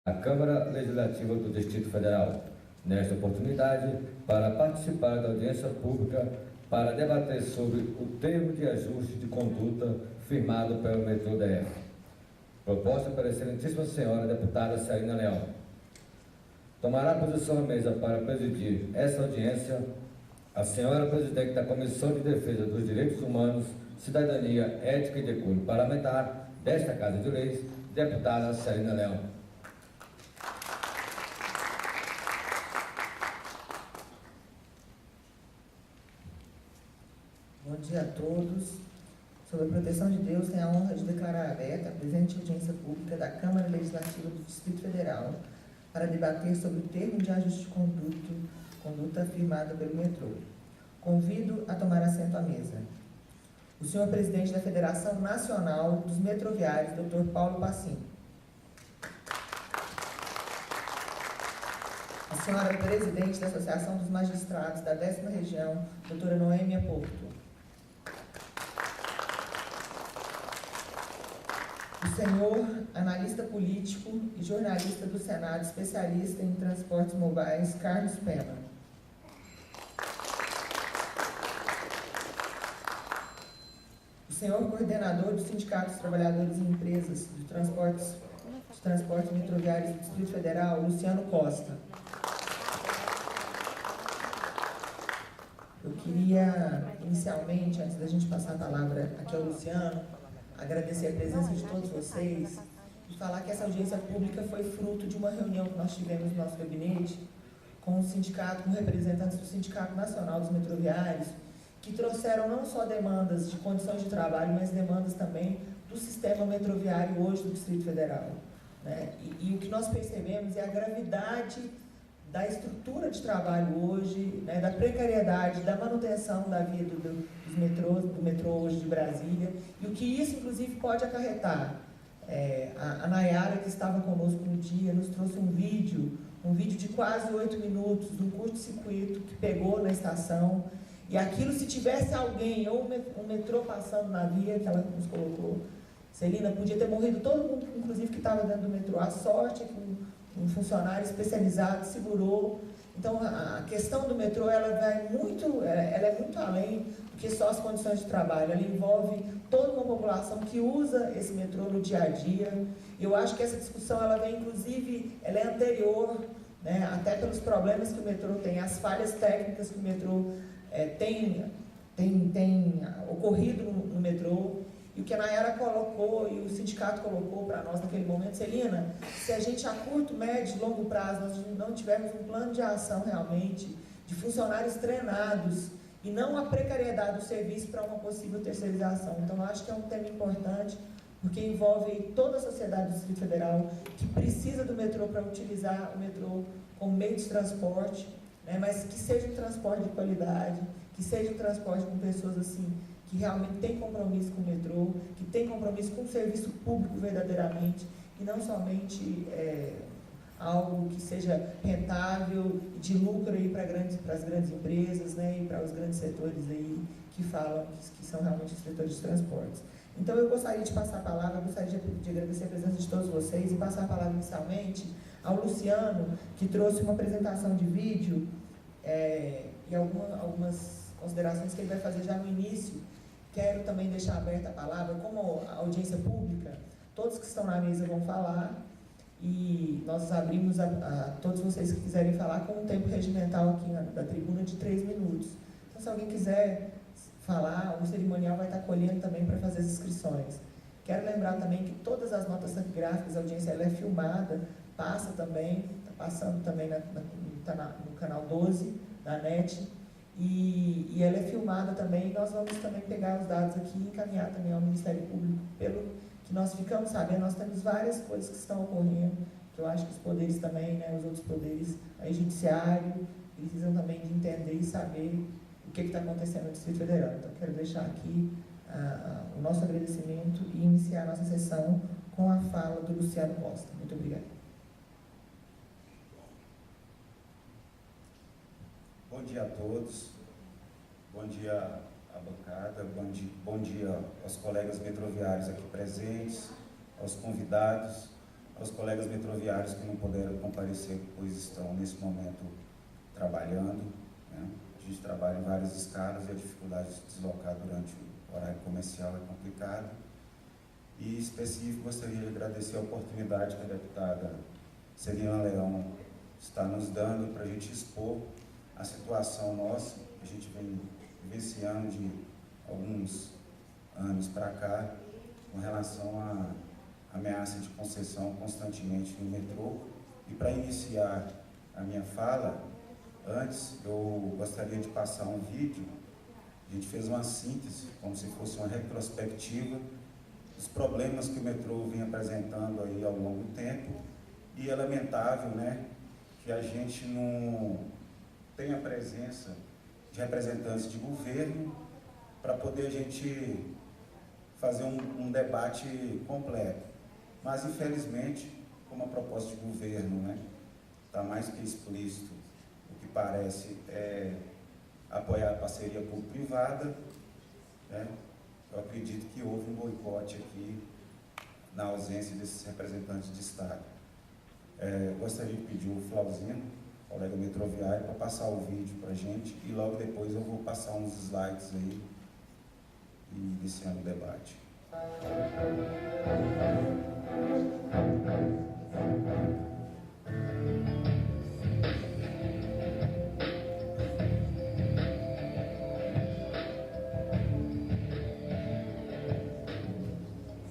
a Câmara Legislativa do Distrito Federal, nesta oportunidade, para participar da audiência pública para debater sobre o termo de ajuste de conduta firmado pelo Metrô DF. Proposta pela excelentíssima senhora deputada Celina Leão. Tomará posição à mesa para presidir essa audiência a senhora presidente da Comissão de Defesa dos Direitos Humanos, Cidadania, Ética e Decoro Parlamentar desta Casa de Leis, deputada Celina Leão. Bom dia a todos. Sob a proteção de Deus, tenho a honra de declarar aberta a presente audiência pública da Câmara Legislativa do Distrito Federal para debater sobre o termo de ajuste de conduta firmada pelo metrô. Convido a tomar assento à mesa o senhor presidente da Federação Nacional dos Metroviários, Dr. Paulo Passim. A senhora presidente da Associação dos Magistrados da 10ª Região, doutora Noêmia Porto. O senhor analista político e jornalista do Senado, especialista em transportes mobis, Carlos Pena. O senhor coordenador do Sindicato dos Trabalhadores e Empresas de Transportes Metroviários do Distrito Federal, Luciano Costa. Eu queria, inicialmente, antes da gente passar a palavra aqui ao Luciano, agradecer a presença de todos vocês e falar que essa audiência pública foi fruto de uma reunião que nós tivemos no nosso gabinete com o sindicato, com representantes do Sindicato Nacional dos Metroviários, que trouxeram não só demandas de condições de trabalho, mas demandas também do sistema metroviário hoje do Distrito Federal, né? E o que nós percebemos é a gravidade da estrutura de trabalho hoje, né, da precariedade, da manutenção da vida do metrô hoje de Brasília, e o que isso, inclusive, pode acarretar. A Nayara, que estava conosco no dia, nos trouxe um vídeo de quase 8 minutos, de um curto-circuito que pegou na estação, e aquilo, se tivesse alguém, ou um metrô passando na via, que ela nos colocou, Celina, podia ter morrido todo mundo, inclusive, que estava dentro do metrô. A sorte é que um funcionário especializado segurou. Então, a questão do metrô, ela é muito além do que só as condições de trabalho. Ela envolve toda uma população que usa esse metrô no dia a dia. Eu acho que essa discussão, ela vem, inclusive, ela é anterior, né, até pelos problemas que o metrô tem, as falhas técnicas que o metrô tem ocorrido no metrô. E o que a Nayara colocou e o sindicato colocou para nós naquele momento, Celina, se a gente a curto, médio e longo prazo nós não tivermos um plano de ação realmente, de funcionários treinados, e não a precariedade do serviço para uma possível terceirização. Então, eu acho que é um tema importante, porque envolve toda a sociedade do Distrito Federal, que precisa do metrô para utilizar o metrô como meio de transporte, né, mas que seja um transporte de qualidade, que seja um transporte com pessoas assim, que realmente tem compromisso com o metrô, que tem compromisso com o serviço público verdadeiramente, e não somente algo que seja rentável, de lucro aí para as grandes empresas, né, e para os grandes setores aí que falam, que são realmente os setores de transportes. Então, eu gostaria de passar a palavra, gostaria de agradecer a presença de todos vocês e passar a palavra inicialmente ao Luciano, que trouxe uma apresentação de vídeo e algumas considerações que ele vai fazer já no início. Quero também deixar aberta a palavra, como a audiência pública, todos que estão na mesa vão falar, e nós abrimos a todos vocês que quiserem falar com um tempo regimental aqui da tribuna de 3 minutos. Então, se alguém quiser falar, o cerimonial vai estar colhendo também para fazer as inscrições. Quero lembrar também que todas as notas taquigráficas, a audiência ela é filmada, passa também, está passando também no canal 12 da NET, e ela é filmada também, e nós vamos também pegar os dados aqui e encaminhar também ao Ministério Público, pelo que nós ficamos sabendo. Nós temos várias coisas que estão ocorrendo, que eu acho que os poderes também, né, os outros poderes, aí judiciário, precisam também de entender e saber o que está acontecendo no Distrito Federal. Então, quero deixar aqui o nosso agradecimento e iniciar a nossa sessão com a fala do Luciano Costa. Muito obrigada. Bom dia a todos, bom dia à bancada, bom dia aos colegas metroviários aqui presentes, aos convidados. aos colegas metroviários que não puderam comparecer, pois estão nesse momento trabalhando, né? A gente trabalha em várias escalas e a dificuldade de se deslocar durante o horário comercial é complicado. E, em específico, gostaria de agradecer a oportunidade que a deputada Celina Leão está nos dando para a gente expor a situação nossa, que a gente vem vivenciando de alguns anos para cá, com relação à ameaça de concessão constantemente no metrô. E para iniciar a minha fala, antes eu gostaria de passar um vídeo. A gente fez uma síntese, como se fosse uma retrospectiva dos problemas que o metrô vem apresentando aí ao longo do tempo. E é lamentável, né, que a gente não tenha a presença de representantes de governo para poder a gente fazer um debate completo. Mas, infelizmente, como a proposta de governo, né, está mais que explícito, o que parece é apoiar a parceria público-privada, né, eu acredito que houve um boicote aqui na ausência desses representantes de Estado. Gostaria de pedir o Flauzino, colega metroviário, para passar o vídeo para a gente e logo depois eu vou passar uns slides aí e iniciando o debate.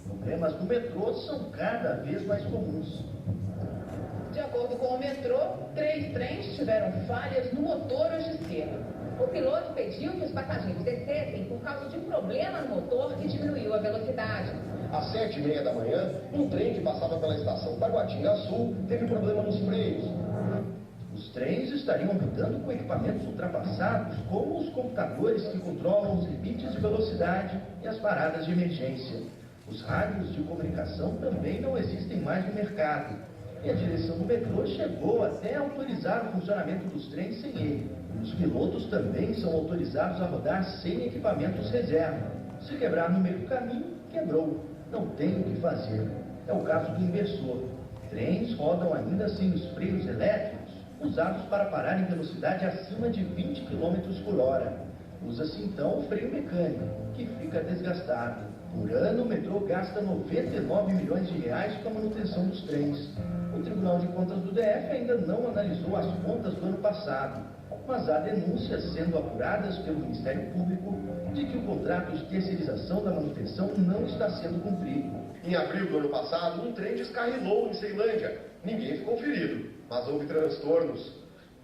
Problemas do metrô são cada vez mais comuns. De acordo com o metrô, 3 trens tiveram falhas no motor hoje cedo. O piloto pediu que os passageiros descessem por causa de um problema no motor que diminuiu a velocidade. Às 7h30 da manhã, um trem que passava pela estação Taguatinga Sul teve problema nos freios. Os trens estariam andando com equipamentos ultrapassados, como os computadores que controlam os limites de velocidade e as paradas de emergência. Os rádios de comunicação também não existem mais no mercado. E a direção do metrô chegou até a autorizar o funcionamento dos trens sem ele. Os pilotos também são autorizados a rodar sem equipamentos reserva. Se quebrar no meio do caminho, quebrou. Não tem o que fazer. É o caso do inversor. Trens rodam ainda sem os freios elétricos, usados para parar em velocidade acima de 20 km por hora. Usa-se então o freio mecânico, que fica desgastado. Por ano, o metrô gasta 99 milhões de reais com a manutenção dos trens. O Tribunal de Contas do DF ainda não analisou as contas do ano passado, mas há denúncias sendo apuradas pelo Ministério Público de que o contrato de terceirização da manutenção não está sendo cumprido. Em abril do ano passado, um trem descarrilou em Ceilândia. Ninguém ficou ferido, mas houve transtornos.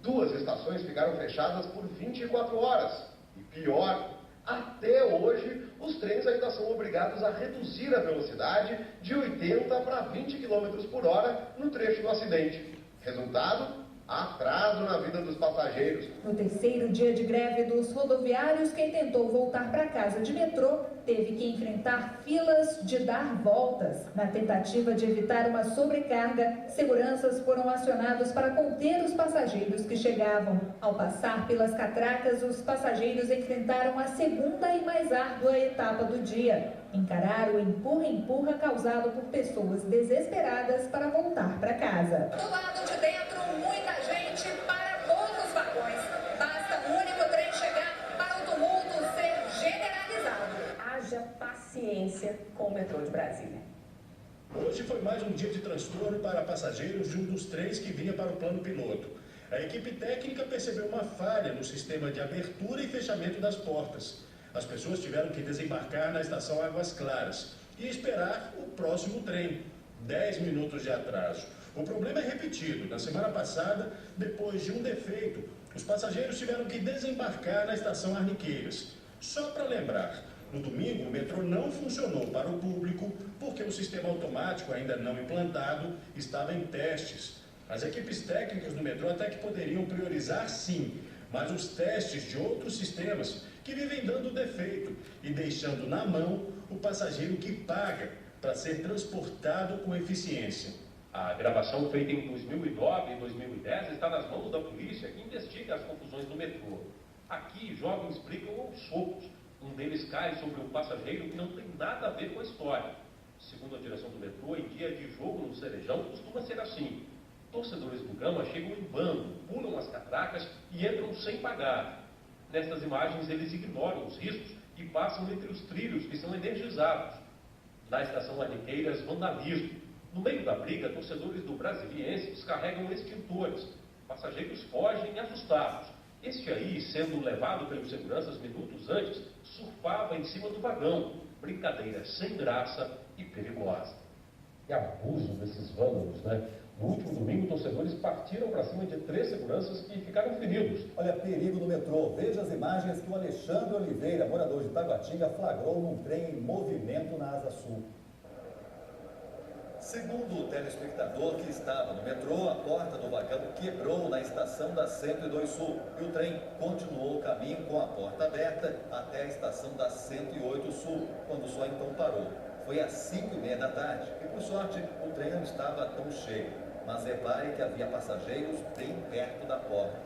2 estações ficaram fechadas por 24 horas. E pior, até hoje, os trens ainda são obrigados a reduzir a velocidade de 80 para 20 km por hora no trecho do acidente. Resultado? Atraso na vida dos passageiros. No 3º dia de greve dos rodoviários, quem tentou voltar para casa de metrô teve que enfrentar filas de dar voltas. Na tentativa de evitar uma sobrecarga, seguranças foram acionados para conter os passageiros que chegavam. Ao passar pelas catracas, os passageiros enfrentaram a segunda e mais árdua etapa do dia. Encarar o empurra-empurra causado por pessoas desesperadas para voltar para casa. Do lado de dentro, muita gente para poucos vagões. Basta um único trem chegar para o tumulto ser generalizado. Haja paciência com o metrô de Brasília. Hoje foi mais um dia de transtorno para passageiros de um dos trens que vinha para o plano piloto. A equipe técnica percebeu uma falha no sistema de abertura e fechamento das portas. As pessoas tiveram que desembarcar na estação Águas Claras e esperar o próximo trem. 10 minutos de atraso. O problema é repetido. Na semana passada, depois de um defeito, os passageiros tiveram que desembarcar na estação Arniqueiras. Só para lembrar, no domingo o metrô não funcionou para o público porque o sistema automático ainda não implantado estava em testes. As equipes técnicas do metrô até que poderiam priorizar sim, mas os testes de outros sistemas que vivem dando defeito e deixando na mão o passageiro que paga para ser transportado com eficiência. A gravação feita em 2009 e 2010 está nas mãos da polícia que investiga as confusões do metrô. Aqui, jovens brigam aos socos. Um deles cai sobre um passageiro que não tem nada a ver com a história. Segundo a direção do metrô, em dia de jogo no Cerejão, costuma ser assim. Torcedores do Gama chegam em bando, pulam as catracas e entram sem pagar. Nestas imagens, eles ignoram os riscos e passam entre os trilhos que são energizados. Na estação Maniqueiras, vandalismo. No meio da briga, torcedores do Brasiliense descarregam extintores. Passageiros fogem assustados. Este aí, sendo levado pelos seguranças minutos antes, surfava em cima do vagão. Brincadeira sem graça e perigosa. Que abuso desses vândalos, né? No último domingo, torcedores partiram para cima de 3 seguranças que ficaram feridos. Olha, perigo no metrô. Veja as imagens que o Alexandre Oliveira, morador de Taguatinga, flagrou num trem em movimento na Asa Sul. Segundo o telespectador que estava no metrô, a porta do vagão quebrou na estação da 102 Sul e o trem continuou o caminho com a porta aberta até a estação da 108 Sul, quando só então parou. Foi às 5h30 da tarde e, por sorte, o trem não estava tão cheio. Mas repare que havia passageiros bem perto da porta.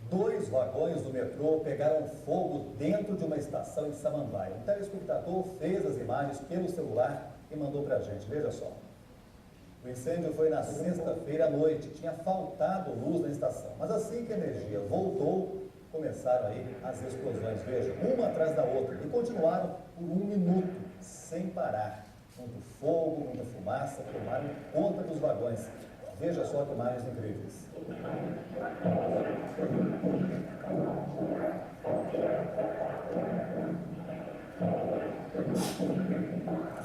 2 vagões do metrô pegaram fogo dentro de uma estação em Samambaia. Um telespectador fez as imagens pelo celular e mandou pra gente. Veja só. O incêndio foi na sexta-feira à noite. Tinha faltado luz na estação. Mas assim que a energia voltou, começaram aí as explosões. Veja, uma atrás da outra. E continuaram por 1 minuto, sem parar. Muito fogo, muita fumaça, tomaram conta dos vagões. Veja só que imagens incríveis.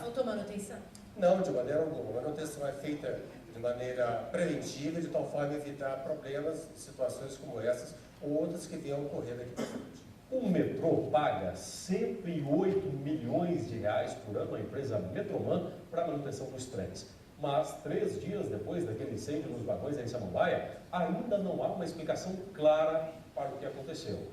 Faltou manutenção? Não, de maneira alguma. A manutenção é feita de maneira preventiva, de tal forma evitar problemas, situações como essas ou outras que venham a ocorrer daqui para frente. O metrô paga 108 milhões de reais por ano à empresa Metroman para a manutenção dos trens. Mas 3 dias depois daquele incêndio nos vagões em Samambaia, ainda não há uma explicação clara para o que aconteceu.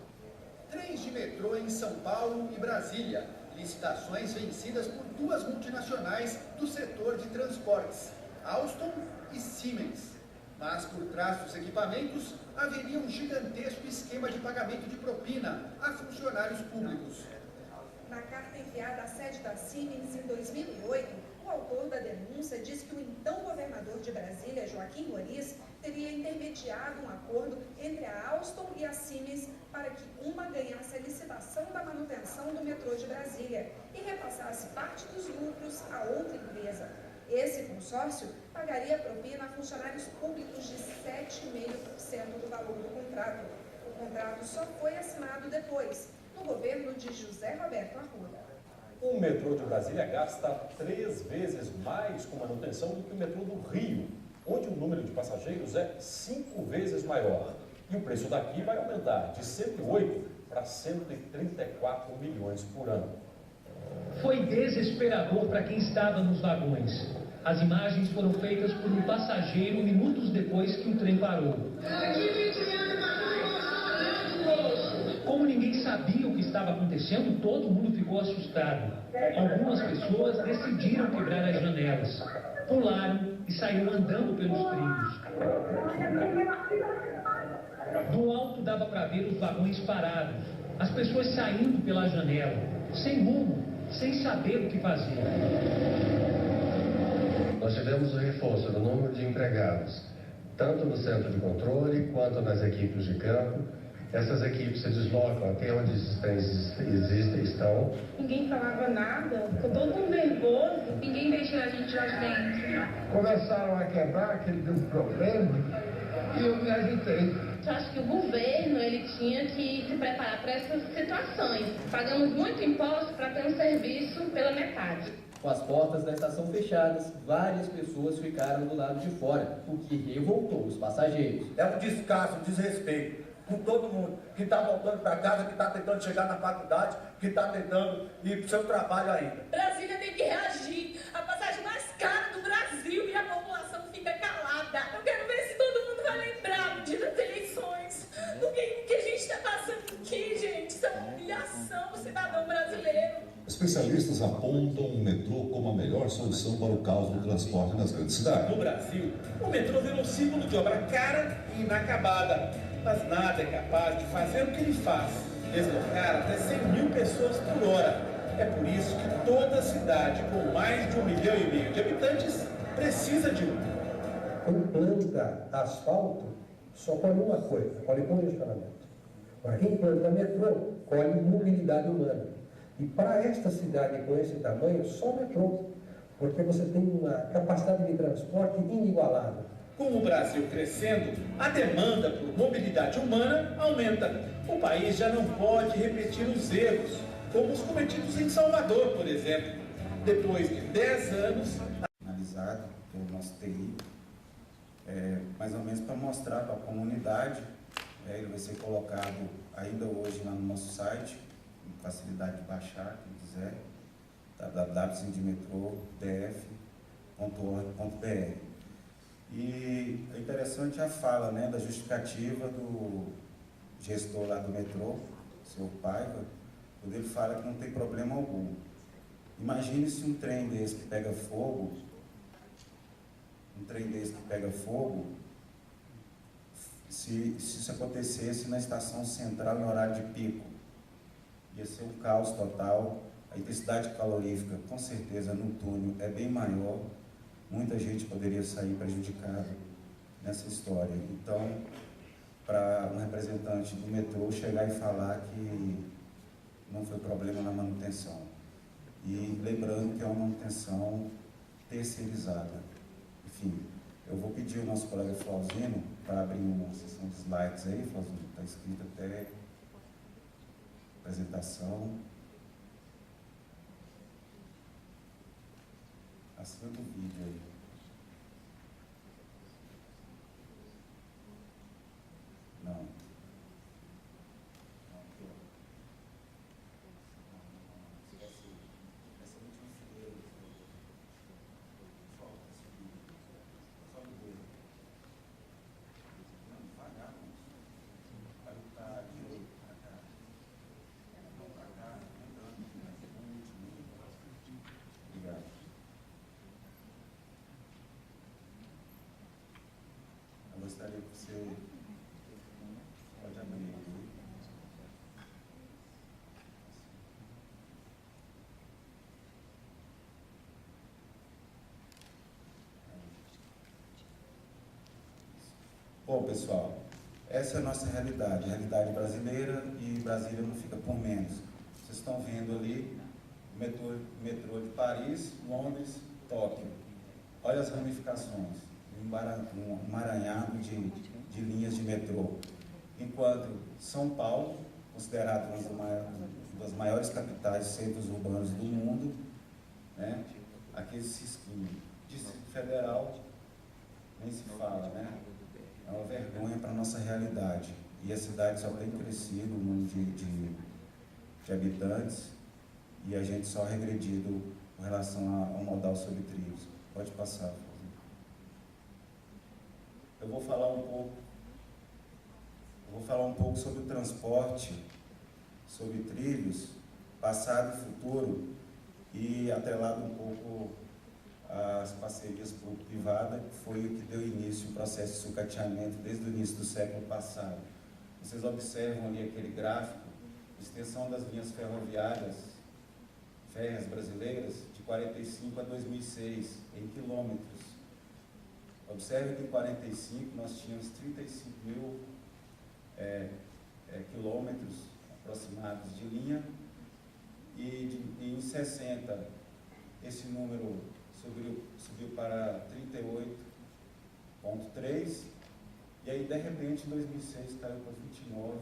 Trens de metrô em São Paulo e Brasília. Licitações vencidas por 2 multinacionais do setor de transportes, Alstom e Siemens. Mas por trás dos equipamentos haveria um gigantesco esquema de pagamento de propina a funcionários públicos. Na carta enviada à sede da Siemens em 2008, o autor da denúncia diz que o então governador de Brasília, Joaquim Moriz, teria intermediado um acordo entre a Alstom e a Siemens para que uma ganhasse a licitação da manutenção do metrô de Brasília e repassasse parte dos lucros a outra empresa. Esse consórcio pagaria propina a funcionários públicos de 7,5% do valor do contrato. O contrato só foi assinado depois, no governo de José Roberto Arruda. O metrô de Brasília gasta 3 vezes mais com manutenção do que o metrô do Rio, onde o número de passageiros é 5 vezes maior. E o preço daqui vai aumentar de 108 para 134 milhões por ano. Foi desesperador para quem estava nos vagões. As imagens foram feitas por um passageiro minutos depois que o trem parou. Como ninguém sabia o que estava acontecendo, todo mundo ficou assustado. Algumas pessoas decidiram quebrar as janelas, pularam e saíram andando pelos trilhos. Do alto dava para ver os vagões parados, as pessoas saindo pela janela, sem rumo, sem saber o que fazer. Nós tivemos o reforço do número de empregados, tanto no centro de controle quanto nas equipes de campo. Essas equipes se deslocam até onde esses trens estão. Ninguém falava nada, ficou todo mundo nervoso, ninguém deixou a gente lá dentro. Começaram a quebrar, aquele deu um problema, e eu me agitei. Eu acho que o governo ele tinha que se preparar para essas situações. Pagamos muito imposto para ter um serviço pela metade. Com as portas da estação fechadas, várias pessoas ficaram do lado de fora, o que revoltou os passageiros. É um descaso, um desrespeito com todo mundo que está voltando para casa, que está tentando chegar na faculdade, que está tentando ir para o seu trabalho ainda. Brasília tem que reagir. A passagem mais cara do Brasil e a população fica calada. Eu quero ver se todo mundo vai lembrar no dia das eleições do que a gente está passando aqui, gente. Isso é uma humilhação do cidadão brasileiro. Especialistas apontam o metrô como a melhor solução para o caos do transporte nas grandes cidades. No Brasil, o metrô virou um símbolo de obra cara e inacabada, mas nada é capaz de fazer o que ele faz, deslocar até 100 mil pessoas por hora. É por isso que toda cidade com mais de 1,5 milhão de habitantes precisa de um. Quem planta asfalto só colhe uma coisa, colhe congestionamento. Agora, quem planta metrô, colhe mobilidade humana. E para esta cidade com esse tamanho, só metrô, porque você tem uma capacidade de transporte inigualável. Com o Brasil crescendo, a demanda por mobilidade humana aumenta. O país já não pode repetir os erros, como os cometidos em Salvador, por exemplo. Depois de 10 anos... Analisado pelo nosso TI, mais ou menos para mostrar para a comunidade, ele vai ser colocado ainda hoje lá no nosso site, com facilidade de baixar, quem quiser, www.sindimedrodf.org.br. E é interessante a fala, né, da justificativa do gestor lá do metrô, seu Paiva, quando ele fala que não tem problema algum. Imagine se um trem desse que pega fogo, se isso acontecesse na estação central em horário de pico. Ia ser um caos total, a intensidade calorífica, com certeza, no túnel é bem maior, muita gente poderia sair prejudicada nessa história. Então, para um representante do metrô chegar e falar que não foi problema na manutenção. E lembrando que é uma manutenção terceirizada. Enfim, eu vou pedir ao nosso colega Flauzino para abrir uma sessão de slides aí, Flauzino, está escrito até apresentação. Acima do vídeo aí. Não. Eu gostaria que você pode abrir aqui. Bom, pessoal, essa é a nossa realidade, a realidade brasileira, e Brasília não fica por menos. Vocês estão vendo ali o metrô de Paris, Londres, Tóquio. Olha as ramificações, um emaranhado de linhas de metrô. Enquanto São Paulo, considerado uma das maiores capitais, centros urbanos do mundo, né? Aquele cisquinho. Distrito Federal, nem se fala, né? É uma vergonha para a nossa realidade. E a cidade só tem crescido, o número de habitantes, e a gente só regredido com relação ao modal sobre trilhos. Pode passar. Eu vou falar um pouco sobre o transporte, sobre trilhos, passado e futuro, e atrelado um pouco às parcerias público-privada, que foi o que deu início ao processo de sucateamento desde o início do século passado. Vocês observam ali aquele gráfico, extensão das linhas férreas brasileiras, de 45 a 2006, em quilômetros. Observe que em 45 nós tínhamos 35 mil quilômetros aproximados de linha, e em 60 esse número subiu para 38,3, e aí de repente em 2006 caiu para 29,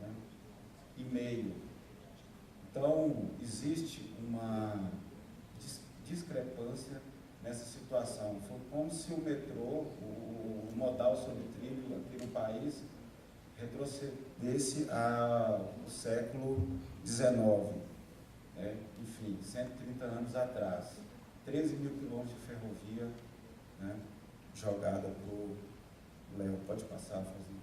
né, e meio. Então existe uma discrepância nessa situação. Foi como se o metrô, o modal sobre trilho aqui no país, retrocedesse ao século XIX, né? Enfim, 130 anos atrás. 13 mil quilômetros de ferrovia, né, jogada para o Léo. Pode passar, Fazendo.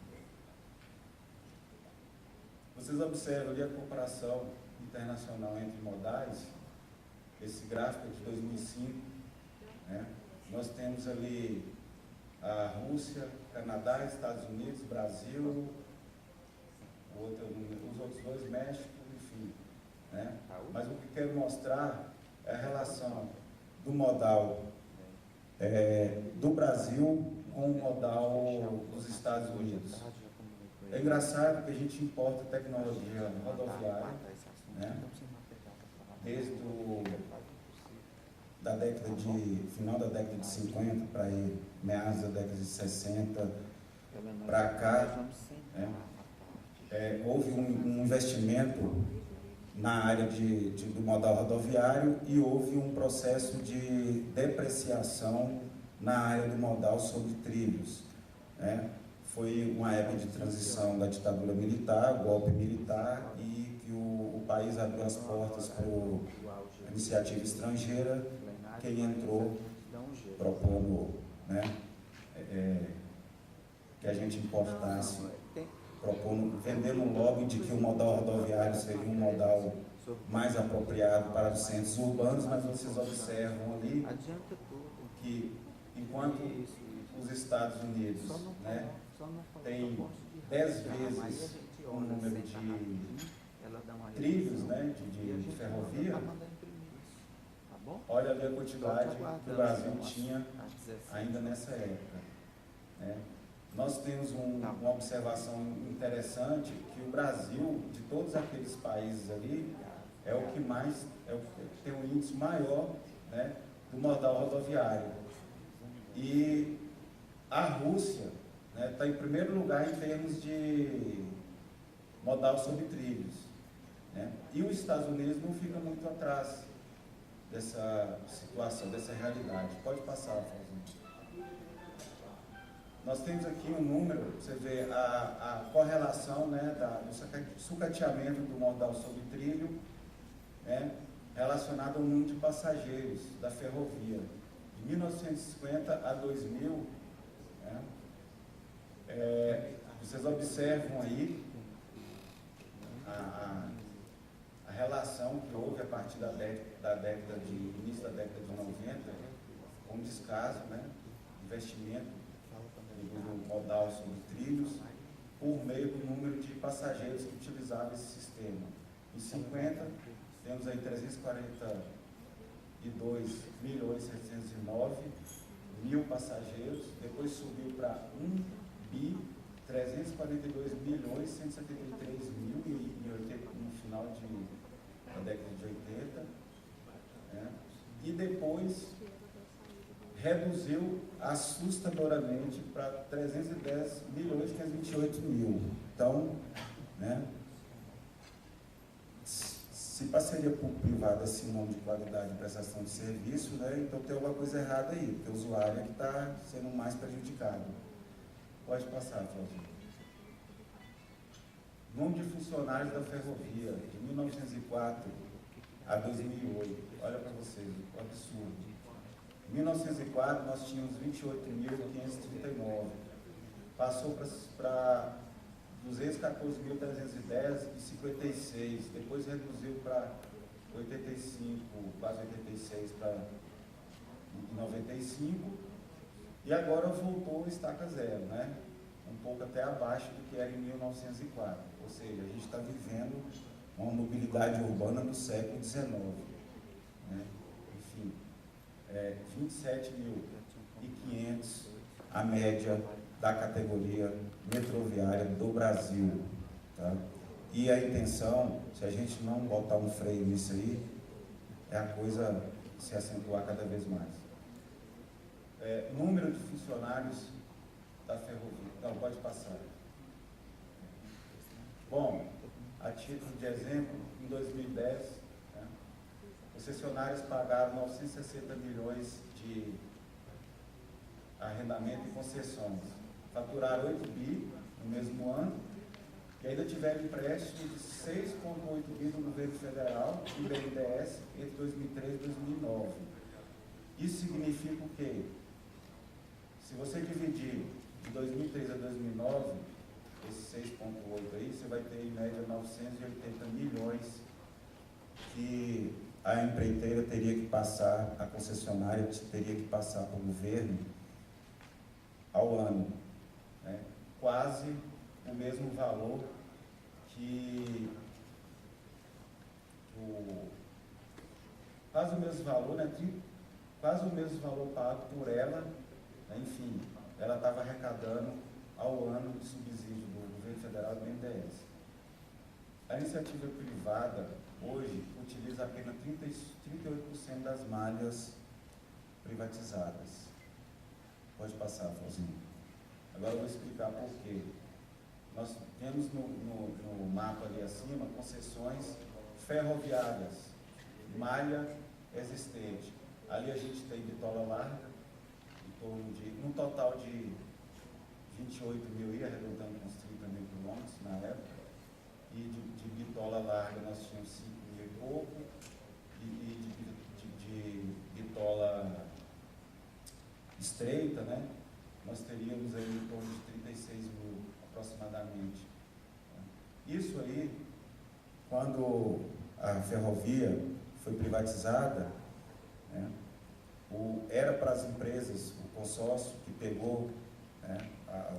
Vocês observam ali a comparação internacional entre modais, esse gráfico é de 2005, né? Nós temos ali a Rússia, Canadá, Estados Unidos, Brasil, os outros dois, México, enfim. né? Mas o que quero mostrar é a relação do modal do Brasil com o modal dos Estados Unidos. É engraçado que a gente importa tecnologia rodoviária, né? Desde final da década de 50 para aí, meados da década de 60 para cá, né? Houve um investimento na área do modal rodoviário e houve um processo de depreciação na área do modal sobre trilhos, né? Foi uma época de transição da ditadura militar, golpe militar, e que o país abriu as portas para a iniciativa estrangeira, quem entrou propondo, né, que a gente importasse, vendendo um lobby de que o modal rodoviário seria um modal mais apropriado para os centros urbanos, mas vocês observam ali que enquanto os Estados Unidos, né, tem 10 vezes o número de trilhos, né, de ferrovia, olha ali a quantidade que o Brasil tinha ainda nessa época, né? Nós temos uma observação interessante, que o Brasil, de todos aqueles países ali, é o que tem um índice maior, né, do modal rodoviário. E a Rússia está em primeiro lugar em termos de modal sobre trilhos, né? E os Estados Unidos não fica muito atrás dessa situação, dessa realidade. Pode passar, Fauzinho. Nós temos aqui um número, você vê a correlação, né, do sucateamento do modal sobre trilho, né, relacionado ao número de passageiros da ferrovia. De 1950 a 2000, né, vocês observam aí a relação que houve a partir da década início da década de 90, com descaso, né, investimento do modal sobre trilhos, por meio do número de passageiros que utilizavam esse sistema. Em 50, temos aí 342.709.000 passageiros, depois subiu para 1.342.173.000 no final da década de 80, né? E depois reduziu assustadoramente para 310.528.000. Então, né, se parceria público-privada é sinônimo de qualidade de prestação de serviço, né, então tem alguma coisa errada aí, porque o usuário é que está sendo mais prejudicado. Pode passar, Claudinho. Número de funcionários da ferrovia, de 1904 a 2008. Olha para vocês, o absurdo. Em 1904, nós tínhamos 28.539. Passou para 214.310 e 56. Depois reduziu para 85, quase 86 para 95. E agora voltou estaca zero, né? Um pouco até abaixo do que era em 1904. Ou seja, a gente está vivendo uma mobilidade urbana do século XIX, né? Enfim, 27.500 a média da categoria metroviária do Brasil, tá? E a intenção, se a gente não botar um freio nisso aí, é a coisa se acentuar cada vez mais. Número de funcionários da ferrovia. Não, pode passar. Bom, a título de exemplo, em 2010, né, concessionários pagaram 960 milhões de arrendamento e concessões. Faturaram 8 bi no mesmo ano e ainda tiveram empréstimo de 6,8 bi do governo federal e BNDES entre 2003 e 2009. Isso significa o quê? Se você dividir de 2003 a 2009, esse 6,8 aí, você vai ter em média 980 milhões que a empreiteira teria que passar, a concessionária teria que passar para o governo ao ano, né? Quase o mesmo valor que o quase o mesmo valor, né? Quase o mesmo valor pago por ela, né? Enfim, ela estava arrecadando ao ano de subsídio do governo federal e do BNDES. A iniciativa privada, hoje, utiliza apenas 38% das malhas privatizadas. Pode passar, Florzinho. Agora eu vou explicar por quê. Nós temos no mapa ali acima concessões ferroviárias, malha existente. Ali a gente tem bitola larga, em torno de, num total de 28 mil, ia arredondando uns 30 mil quilômetros na época, e de bitola larga nós tínhamos 5 mil e pouco, e de bitola estreita, né, nós teríamos aí em torno de 36 mil aproximadamente. Isso aí, quando a ferrovia foi privatizada, né, era para as empresas, o consórcio que pegou, né,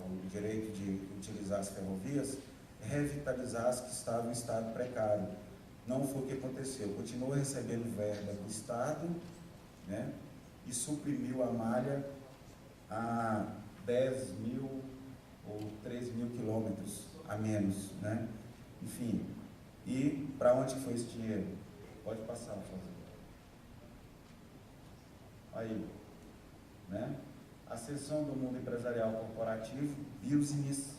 o direito de utilizar as ferrovias, revitalizar as que estavam em estado precário. Não foi o que aconteceu. Continuou recebendo verba do Estado, né, e suprimiu a malha a 10 mil ou 13 mil quilômetros a menos, né? Enfim, e para onde foi esse dinheiro? Pode passar, por favor. Aí, né? A seção do mundo empresarial corporativo, business,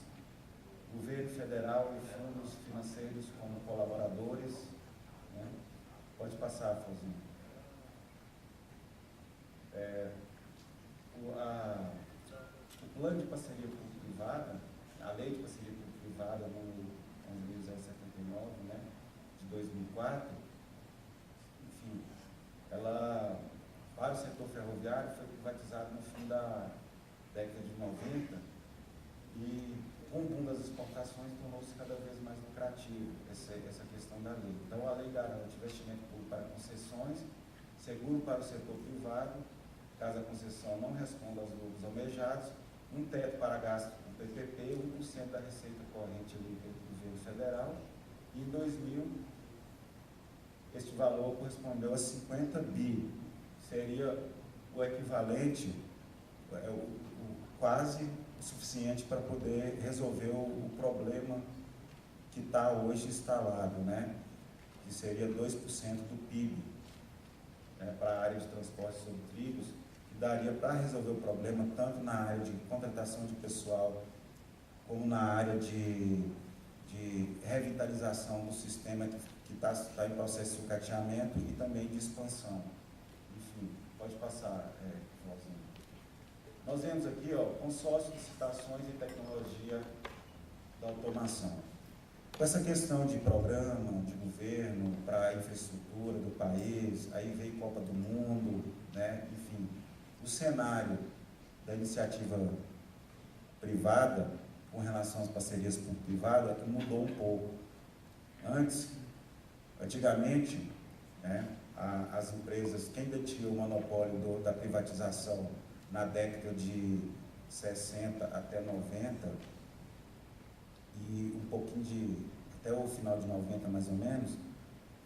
governo federal e fundos financeiros como colaboradores, né? Pode passar, Fozinho. O plano de parceria público-privada, a lei de parceria público-privada no 11.079, né, de 2004, enfim, ela, para o setor ferroviário, foi privatizada no fim da década de 90 e, com o boom das exportações, tornou-se cada vez mais lucrativo essa questão da lei. Então, a lei garante investimento público para concessões, seguro para o setor privado, caso a concessão não responda aos lucros almejados, um teto para gasto com PPP, 1% da receita corrente ali do governo federal, e em 2000, este valor correspondeu a 50 bi, seria o equivalente, quase o suficiente para poder resolver o problema que está hoje instalado, né? Que seria 2% do PIB, né, para a área de transporte sobre trilhos, que daria para resolver o problema tanto na área de contratação de pessoal, como na área de revitalização do sistema que está em processo de sucateamento e também de expansão. Enfim, pode passar, Florzinho. Nós vemos aqui, ó, consórcio de licitações e tecnologia da automação. Com essa questão de programa, de governo, para a infraestrutura do país, aí veio Copa do Mundo, né? Enfim, o cenário da iniciativa privada com relação às parcerias público-privadas mudou um pouco. Antigamente, né, as empresas, quem detinha o monopólio da privatização na década de 60 até 90, e um pouquinho até o final de 90 mais ou menos,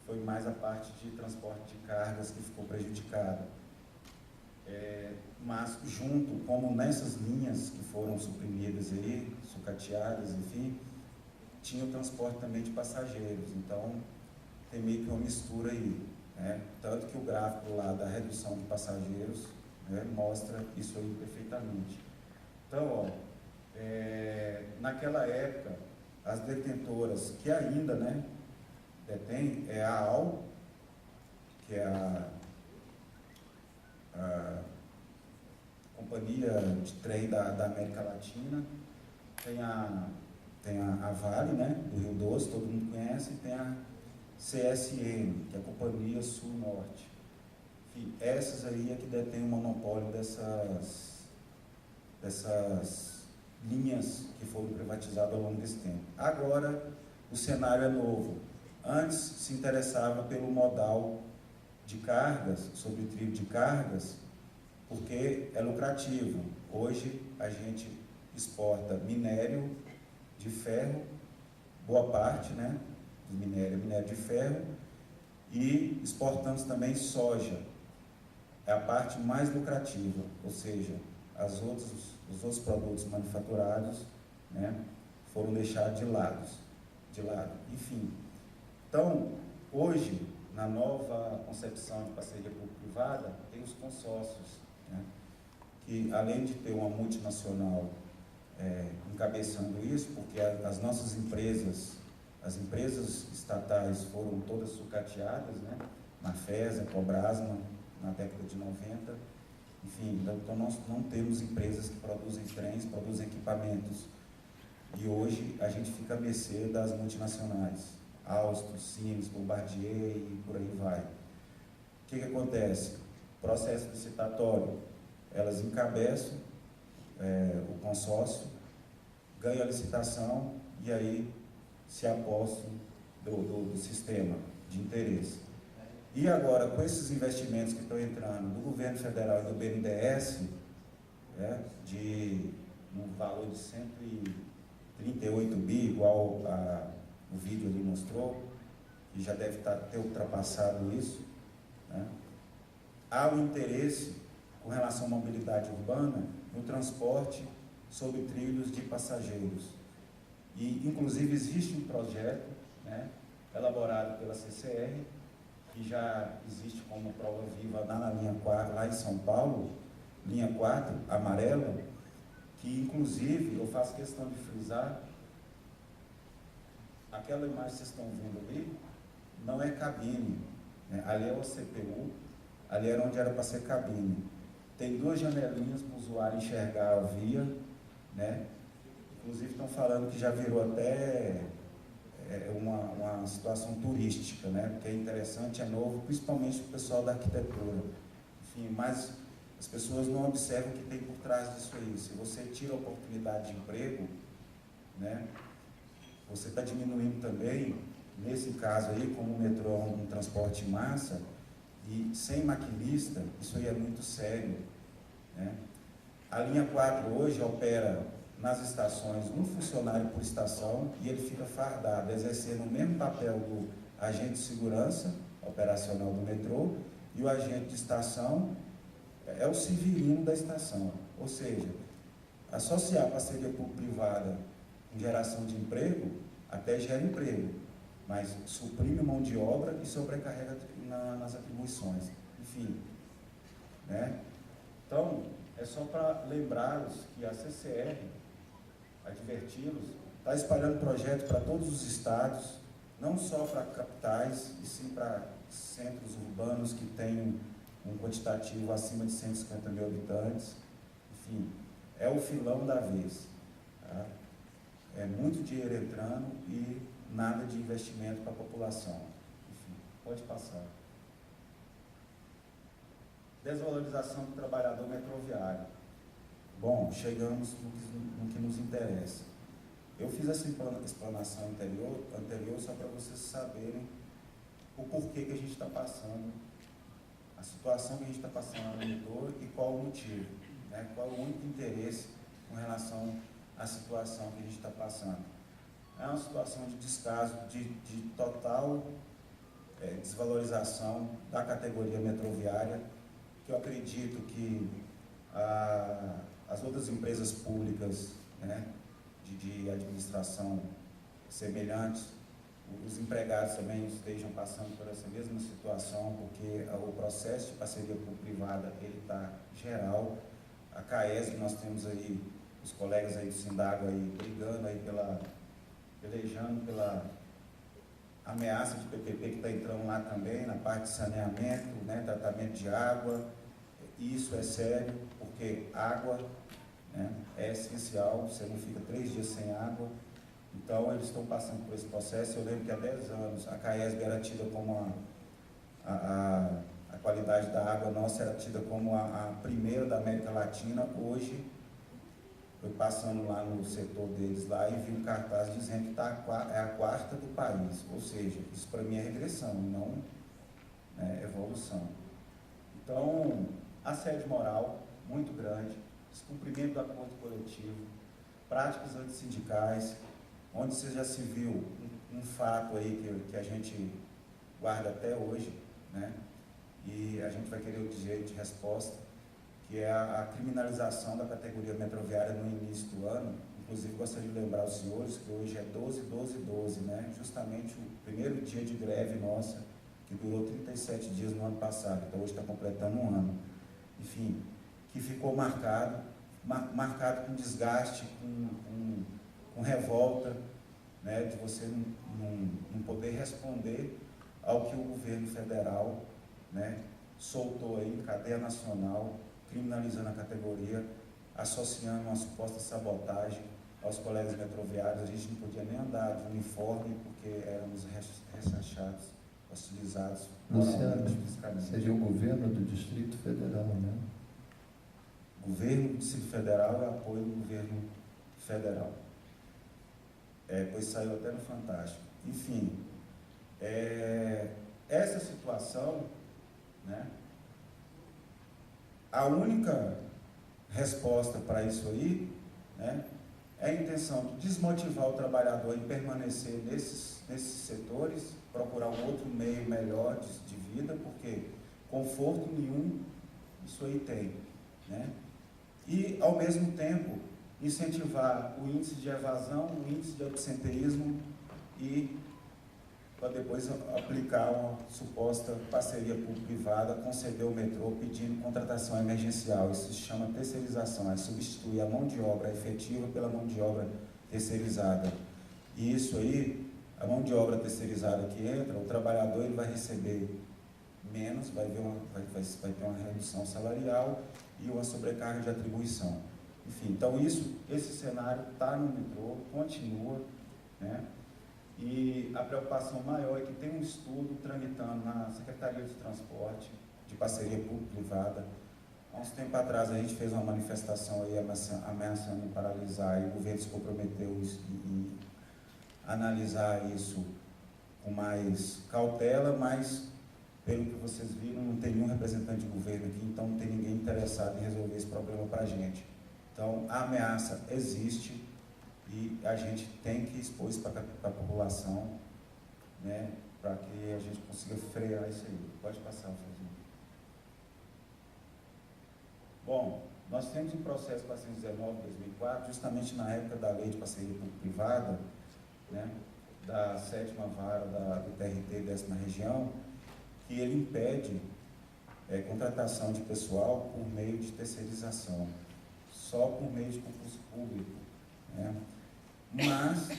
foi mais a parte de transporte de cargas que ficou prejudicada. Mas junto, como nessas linhas que foram suprimidas aí, sucateadas, enfim, tinha o transporte também de passageiros, então tem meio que uma mistura aí, né? Tanto que o gráfico lá da redução de passageiros, né, mostra isso aí perfeitamente. Então, ó, naquela época, as detentoras que ainda, né, detém é a AL, que é a companhia de trem da América Latina, tem a Vale, né, do Rio Doce, todo mundo conhece, e tem a CSN, que é a Companhia Sul-Norte. Enfim, essas aí é que detêm o monopólio dessas linhas que foram privatizadas ao longo desse tempo. Agora, o cenário é novo. Antes se interessava pelo modal de cargas, sobre o trilho de cargas, porque é lucrativo. Hoje a gente exporta minério de ferro, boa parte, né, do minério de ferro, E exportamos também soja, é a parte mais lucrativa, ou seja, os outros produtos manufaturados, né, foram deixados de lado. Enfim, então, hoje, na nova concepção de parceria público-privada, tem os consórcios, né, que além de ter uma multinacional encabeçando isso, porque as nossas empresas, as empresas estatais foram todas sucateadas, né, Mafesa, Cobrasma, na década de 90, enfim, então nós não temos empresas que produzem trens, produzem equipamentos, e hoje a gente fica à mercê das multinacionais, Alstom, Siemens, Bombardier e por aí vai. O que acontece? Processo licitatório, elas encabeçam o consórcio, ganham a licitação e aí se apossam do sistema de interesse. E agora, com esses investimentos que estão entrando do governo federal e do BNDES, no valor de 138 bi, igual o vídeo ali mostrou, que já deve ter ultrapassado isso, né? Há um interesse com relação à mobilidade urbana no transporte sobre trilhos de passageiros. E, inclusive, existe um projeto, né, elaborado pela CCR, que já existe como prova viva na linha 4, lá em São Paulo, linha 4, amarela, que, inclusive, eu faço questão de frisar, aquela imagem que vocês estão vendo ali, não é cabine, né? Ali é o CPU, ali era onde era para ser cabine. Tem 2 janelinhas para o usuário enxergar a via, né? Inclusive estão falando que já virou até uma situação turística, né? Porque é interessante, é novo, principalmente o pessoal da arquitetura. Enfim, mas as pessoas não observam o que tem por trás disso aí. Se você tira a oportunidade de emprego, né, você está diminuindo também, nesse caso aí, como o metrô é um transporte em massa, e sem maquinista, isso aí é muito sério, né? A linha 4 hoje opera nas estações um funcionário por estação e ele fica fardado, exercendo o mesmo papel do agente de segurança operacional do metrô, e o agente de estação é o civilino da estação. Ou seja, associar a parceria público-privada em geração de emprego, até gera emprego, mas suprime mão de obra e sobrecarrega nas atribuições. Enfim, né? Então, é só para lembrá-los que a CCR, adverti-los, está espalhando projeto para todos os estados, não só para capitais, e sim para centros urbanos que têm um quantitativo acima de 150 mil habitantes. Enfim, é o filão da vez. Tá? É muito dinheiro entrando e nada de investimento para a população. Enfim, pode passar. Desvalorização do trabalhador metroviário. Bom, chegamos no que nos interessa. Eu fiz essa explanação anterior só para vocês saberem o porquê que a gente está passando, a situação que a gente está passando no metrô e qual o motivo, né? Qual o único interesse com relação à situação que a gente está passando. É uma situação de descaso, de total desvalorização da categoria metroviária, que eu acredito que as outras empresas públicas, né, de administração semelhantes, os empregados também estejam passando por essa mesma situação, porque o processo de parceria público-privada ele está geral. A CAESB, nós temos aí os colegas aí do Sindago aí brigando aí pelejando pela ameaça de PPP que está entrando lá também, na parte de saneamento, né, tratamento de água. Isso é sério, porque água, né, é essencial, você não fica 3 dias sem água. Então, eles estão passando por esse processo. Eu lembro que há 10 anos a CAESB era tida como a qualidade da água nossa era tida como a primeira da América Latina. Hoje, eu passando lá no setor deles lá e vi um cartaz dizendo que é a 4ª do país. Ou seja, isso para mim é regressão, não evolução. Então, assédio moral muito grande, descumprimento do acordo coletivo, práticas antissindicais, onde você já se viu um fato aí que a gente guarda até hoje, né? E a gente vai querer o direito de resposta, que é a criminalização da categoria metroviária no início do ano. Inclusive, gostaria de lembrar os senhores que hoje é 12/12/12, né? Justamente o primeiro dia de greve nossa, que durou 37 dias no ano passado, então hoje está completando um ano. Enfim, que ficou marcado com desgaste, com revolta, né? De você não poder responder ao que o governo federal, né, soltou aí, cadeia nacional, criminalizando a categoria, associando uma suposta sabotagem aos colegas metroviários. A gente não podia nem andar de uniforme porque éramos rechaçados, hostilizados. Luciano, seria o governo do Distrito Federal, né? O governo do Distrito Federal é apoio do governo federal. Pois saiu até no Fantástico. Enfim, essa situação, né, a única resposta para isso aí, né, é a intenção de desmotivar o trabalhador em permanecer nesses setores, procurar um outro meio melhor de vida, porque conforto nenhum isso aí tem, né? E, ao mesmo tempo, incentivar o índice de evasão, o índice de absenteísmo e para depois aplicar uma suposta parceria público-privada, conceder o metrô pedindo contratação emergencial. Isso se chama terceirização, é substituir a mão de obra efetiva pela mão de obra terceirizada. E isso aí, a mão de obra terceirizada que entra, o trabalhador ele vai receber menos, vai ter uma redução salarial e uma sobrecarga de atribuição. Enfim, então esse cenário está no metrô, continua, né? E a preocupação maior é que tem um estudo tramitando na Secretaria de Transporte, de parceria público-privada. Há uns tempos atrás a gente fez uma manifestação aí ameaçando paralisar, e o governo se comprometeu em analisar isso com mais cautela, mas pelo que vocês viram, não tem nenhum representante de governo aqui, então não tem ninguém interessado em resolver esse problema para a gente. Então a ameaça existe, e a gente tem que expor isso para a população, né, para que a gente consiga frear isso aí. Pode passar, Fredinho. Bom, nós temos um processo 419/2004, justamente na época da Lei de Parceria Público-Privada, né, da 7ª Vara do TRT, 10ª Região, que ele impede contratação de pessoal por meio de terceirização, só por meio de concurso público, né? Mas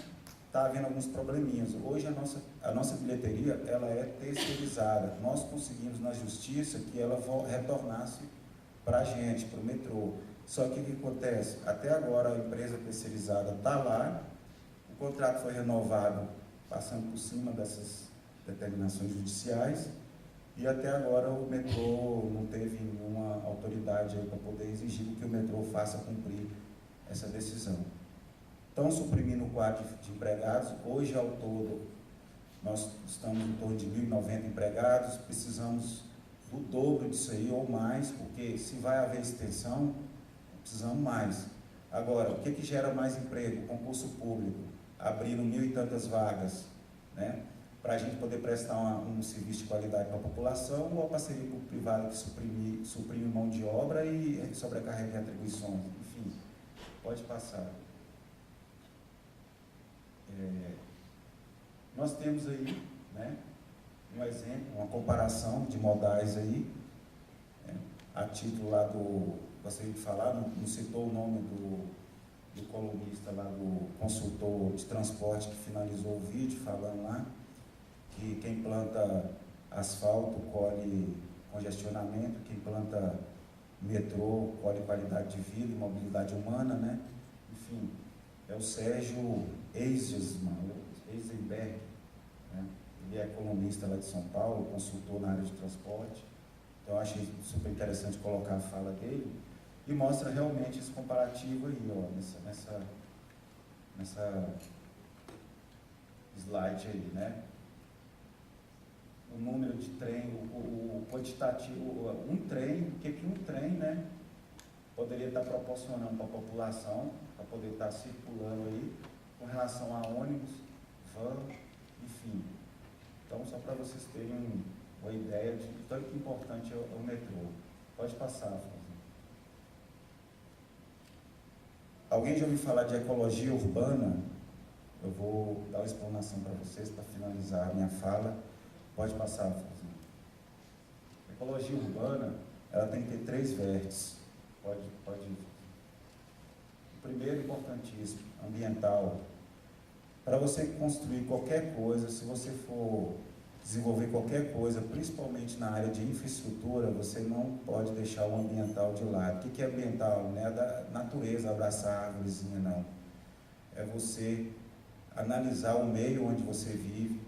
está havendo alguns probleminhas. Hoje a nossa bilheteria ela é terceirizada. Nós conseguimos na justiça que ela retornasse para a gente, para o metrô. Só que o que acontece? Até agora a empresa terceirizada está lá, o contrato foi renovado passando por cima dessas determinações judiciais, e até agora o metrô não teve nenhuma autoridade para poder exigir que o metrô faça cumprir essa decisão. Estão suprimindo o quadro de empregados. Hoje, ao todo, nós estamos em torno de 1.090 empregados, precisamos do dobro disso aí ou mais, porque se vai haver extensão, precisamos mais. Agora, o que gera mais emprego? Concurso público, abrindo 1.000 e tantas vagas, né, para a gente poder prestar um serviço de qualidade para a população, ou a parceria público-privada que suprime mão de obra e sobrecarrega atribuições. Enfim, pode passar. Nós temos aí, né, um exemplo, uma comparação de modais aí, a título lá gostaria de falar, não citou o nome do colunista lá, do consultor de transporte que finalizou o vídeo falando lá, que quem planta asfalto colhe congestionamento, quem planta metrô colhe qualidade de vida e mobilidade humana, né? Enfim, é o Sérgio Eisenberg, né? Ele é colunista lá de São Paulo, consultor na área de transporte. Então eu achei super interessante colocar a fala dele e mostra realmente esse comparativo aí, ó, nessa slide aí, né? O número de trem, o quantitativo, um trem, o que um trem, né, poderia estar proporcionando para a população, para poder estar circulando aí, com relação a ônibus, van, enfim. Então, só para vocês terem uma ideia de tanto que importante é o metrô. Pode passar, Afonso. Alguém já ouviu falar de ecologia urbana? Eu vou dar uma explanação para vocês, para finalizar a minha fala. Pode passar, Afonso. Ecologia urbana, ela tem que ter 3 vértices. Pode ir. O primeiro, importantíssimo, ambiental. Para você construir qualquer coisa, se você for desenvolver qualquer coisa, principalmente na área de infraestrutura, você não pode deixar o ambiental de lado. O que é ambiental? Não é da natureza, abraçar a árvorezinha, não. É você analisar o meio onde você vive,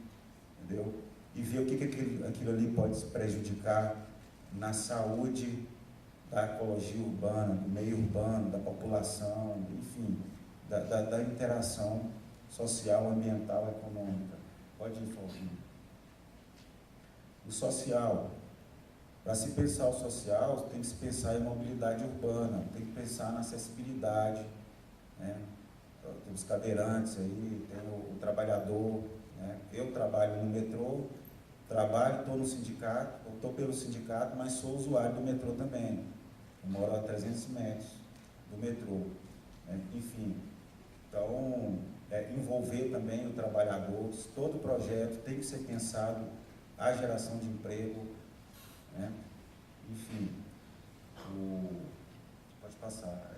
entendeu? E ver o que aquilo ali pode prejudicar na saúde da ecologia urbana, do meio urbano, da população, enfim, da interação social, ambiental, econômica. Pode ir, Fauzinho. O social. Para se pensar o social, tem que se pensar em mobilidade urbana, tem que pensar na acessibilidade, né? Tem os cadeirantes aí, tem o trabalhador, né? Eu trabalho no metrô, estou no sindicato, estou pelo sindicato, mas sou usuário do metrô também. Eu moro a 300 metros do metrô, né? Enfim, então, envolver também o trabalhador, todo projeto tem que ser pensado a geração de emprego, né? Enfim, pode passar.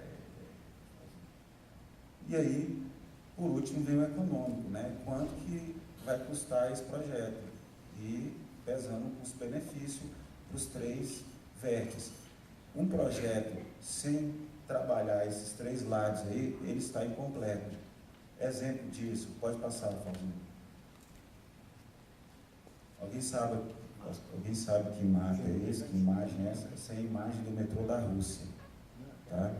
E aí, por último, vem o econômico, né? Quanto que vai custar esse projeto? E pesando o custo-benefício para os 3 vértices. Um projeto sem trabalhar esses 3 lados aí, ele está incompleto. Exemplo disso, pode passar, Fauzinho. Alguém sabe que imagem é essa? Que imagem é essa? Essa é a imagem do metrô da Rússia. Tá?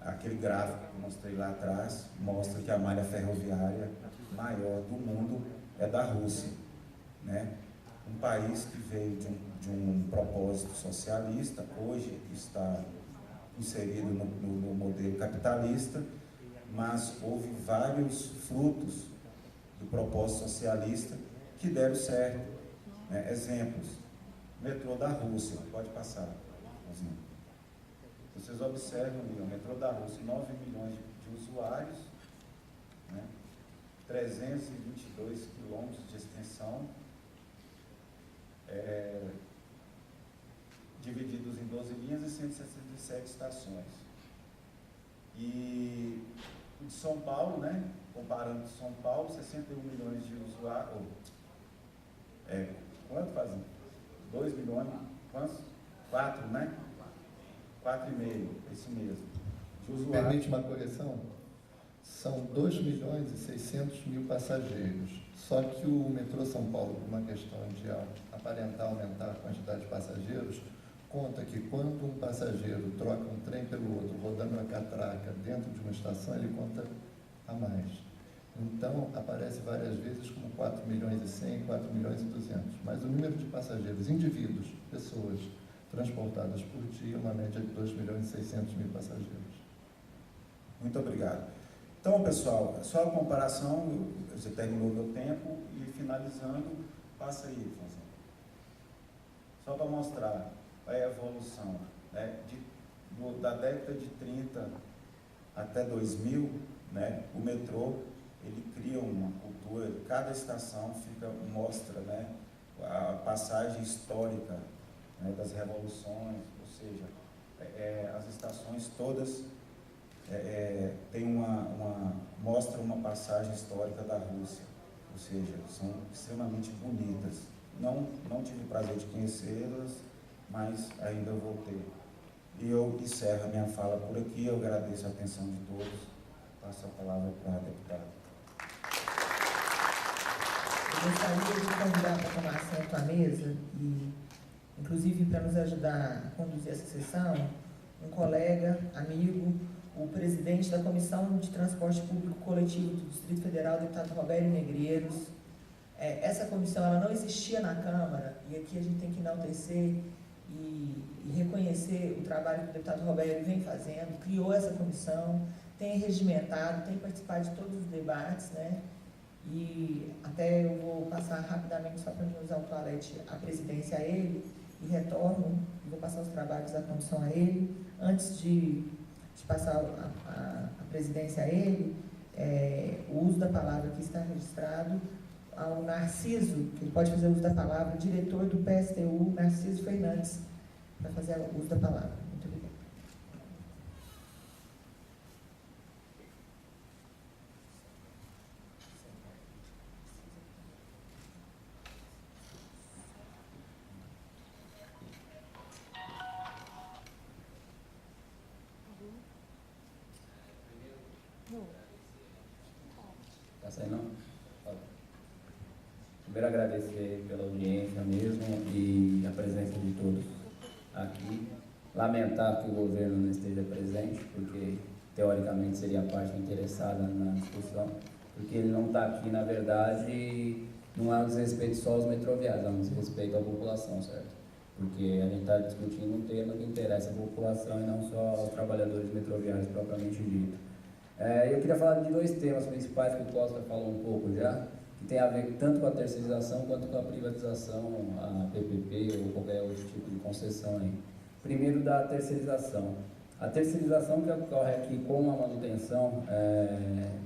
Aquele gráfico que eu mostrei lá atrás mostra que a malha ferroviária maior do mundo é da Rússia, né? Um país que veio de um propósito socialista, hoje está inserido no modelo capitalista, mas houve vários frutos do propósito socialista que deram certo, né? Exemplos, metrô da Rússia, pode passar. Vocês observam ali, o metrô da Rússia, 9 milhões de usuários, né? 322 quilômetros de extensão, divididos em 12 linhas e 167 estações. E de São Paulo, né? Comparando São Paulo, 61 milhões de usuários. Quanto fazem? 2 milhões? Quantos? 4, né? 4,5, isso mesmo. De usuários. Permite uma correção? São 2.600.000 passageiros. Só que o metrô São Paulo, por uma questão de aparentar aumentar a quantidade de passageiros, conta que quando um passageiro troca um trem pelo outro, rodando uma catraca dentro de uma estação, ele conta a mais. Então, aparece várias vezes como 4 milhões e 100, 4 milhões e 200. Mas o número de passageiros, indivíduos, pessoas transportadas por dia, uma média de 2.600.000 passageiros. Muito obrigado. Então, pessoal, só a comparação, você terminou o meu tempo e finalizando, passa aí, Afonso. Só para mostrar a evolução, né, da década de 30 até 2000, né, o metrô, ele cria uma cultura, cada estação mostra, né, a passagem histórica, né, das revoluções, ou seja, as estações todas mostra uma passagem histórica da Rússia, ou seja, são extremamente bonitas. Não tive o prazer de conhecê-las, mas ainda vou ter. E eu encerro a minha fala por aqui, eu agradeço a atenção de todos. Passo a palavra para a deputada. Eu gostaria de convidar para tomar assento à mesa e, inclusive, para nos ajudar a conduzir essa sessão, um colega, amigo, o presidente da Comissão de Transporte Público Coletivo do Distrito Federal, o deputado Robério Negreiros. Essa comissão ela não existia na Câmara, e aqui a gente tem que enaltecer e reconhecer o trabalho que o deputado Robério vem fazendo, criou essa comissão, tem regimentado, tem participado de todos os debates, né? E até eu vou passar rapidamente, só para não usar o toalete, a presidência a ele, e retorno, e vou passar os trabalhos da condução a ele. Antes de passar a presidência a ele, o uso da palavra que está registrado ao Narciso, que pode fazer uso da palavra, diretor do PSTU, Narciso Fernandes, para fazer o uso da palavra. Muito obrigada. Tá saindo, não? Primeiro agradecer pela audiência mesmo e a presença de todos aqui. Lamentar que o governo não esteja presente, porque teoricamente seria a parte interessada na discussão, porque ele não está aqui, na verdade, não é um desrespeito só aos metroviários, é um desrespeito à população, certo? Porque a gente está discutindo um tema que interessa a população e não só aos trabalhadores metroviários propriamente dito. Eu queria falar de dois temas principais que o Costa falou um pouco já, que tem a ver tanto com a terceirização quanto com a privatização, a PPP ou qualquer outro tipo de concessão aí. Primeiro, da terceirização. A terceirização que ocorre aqui com a manutenção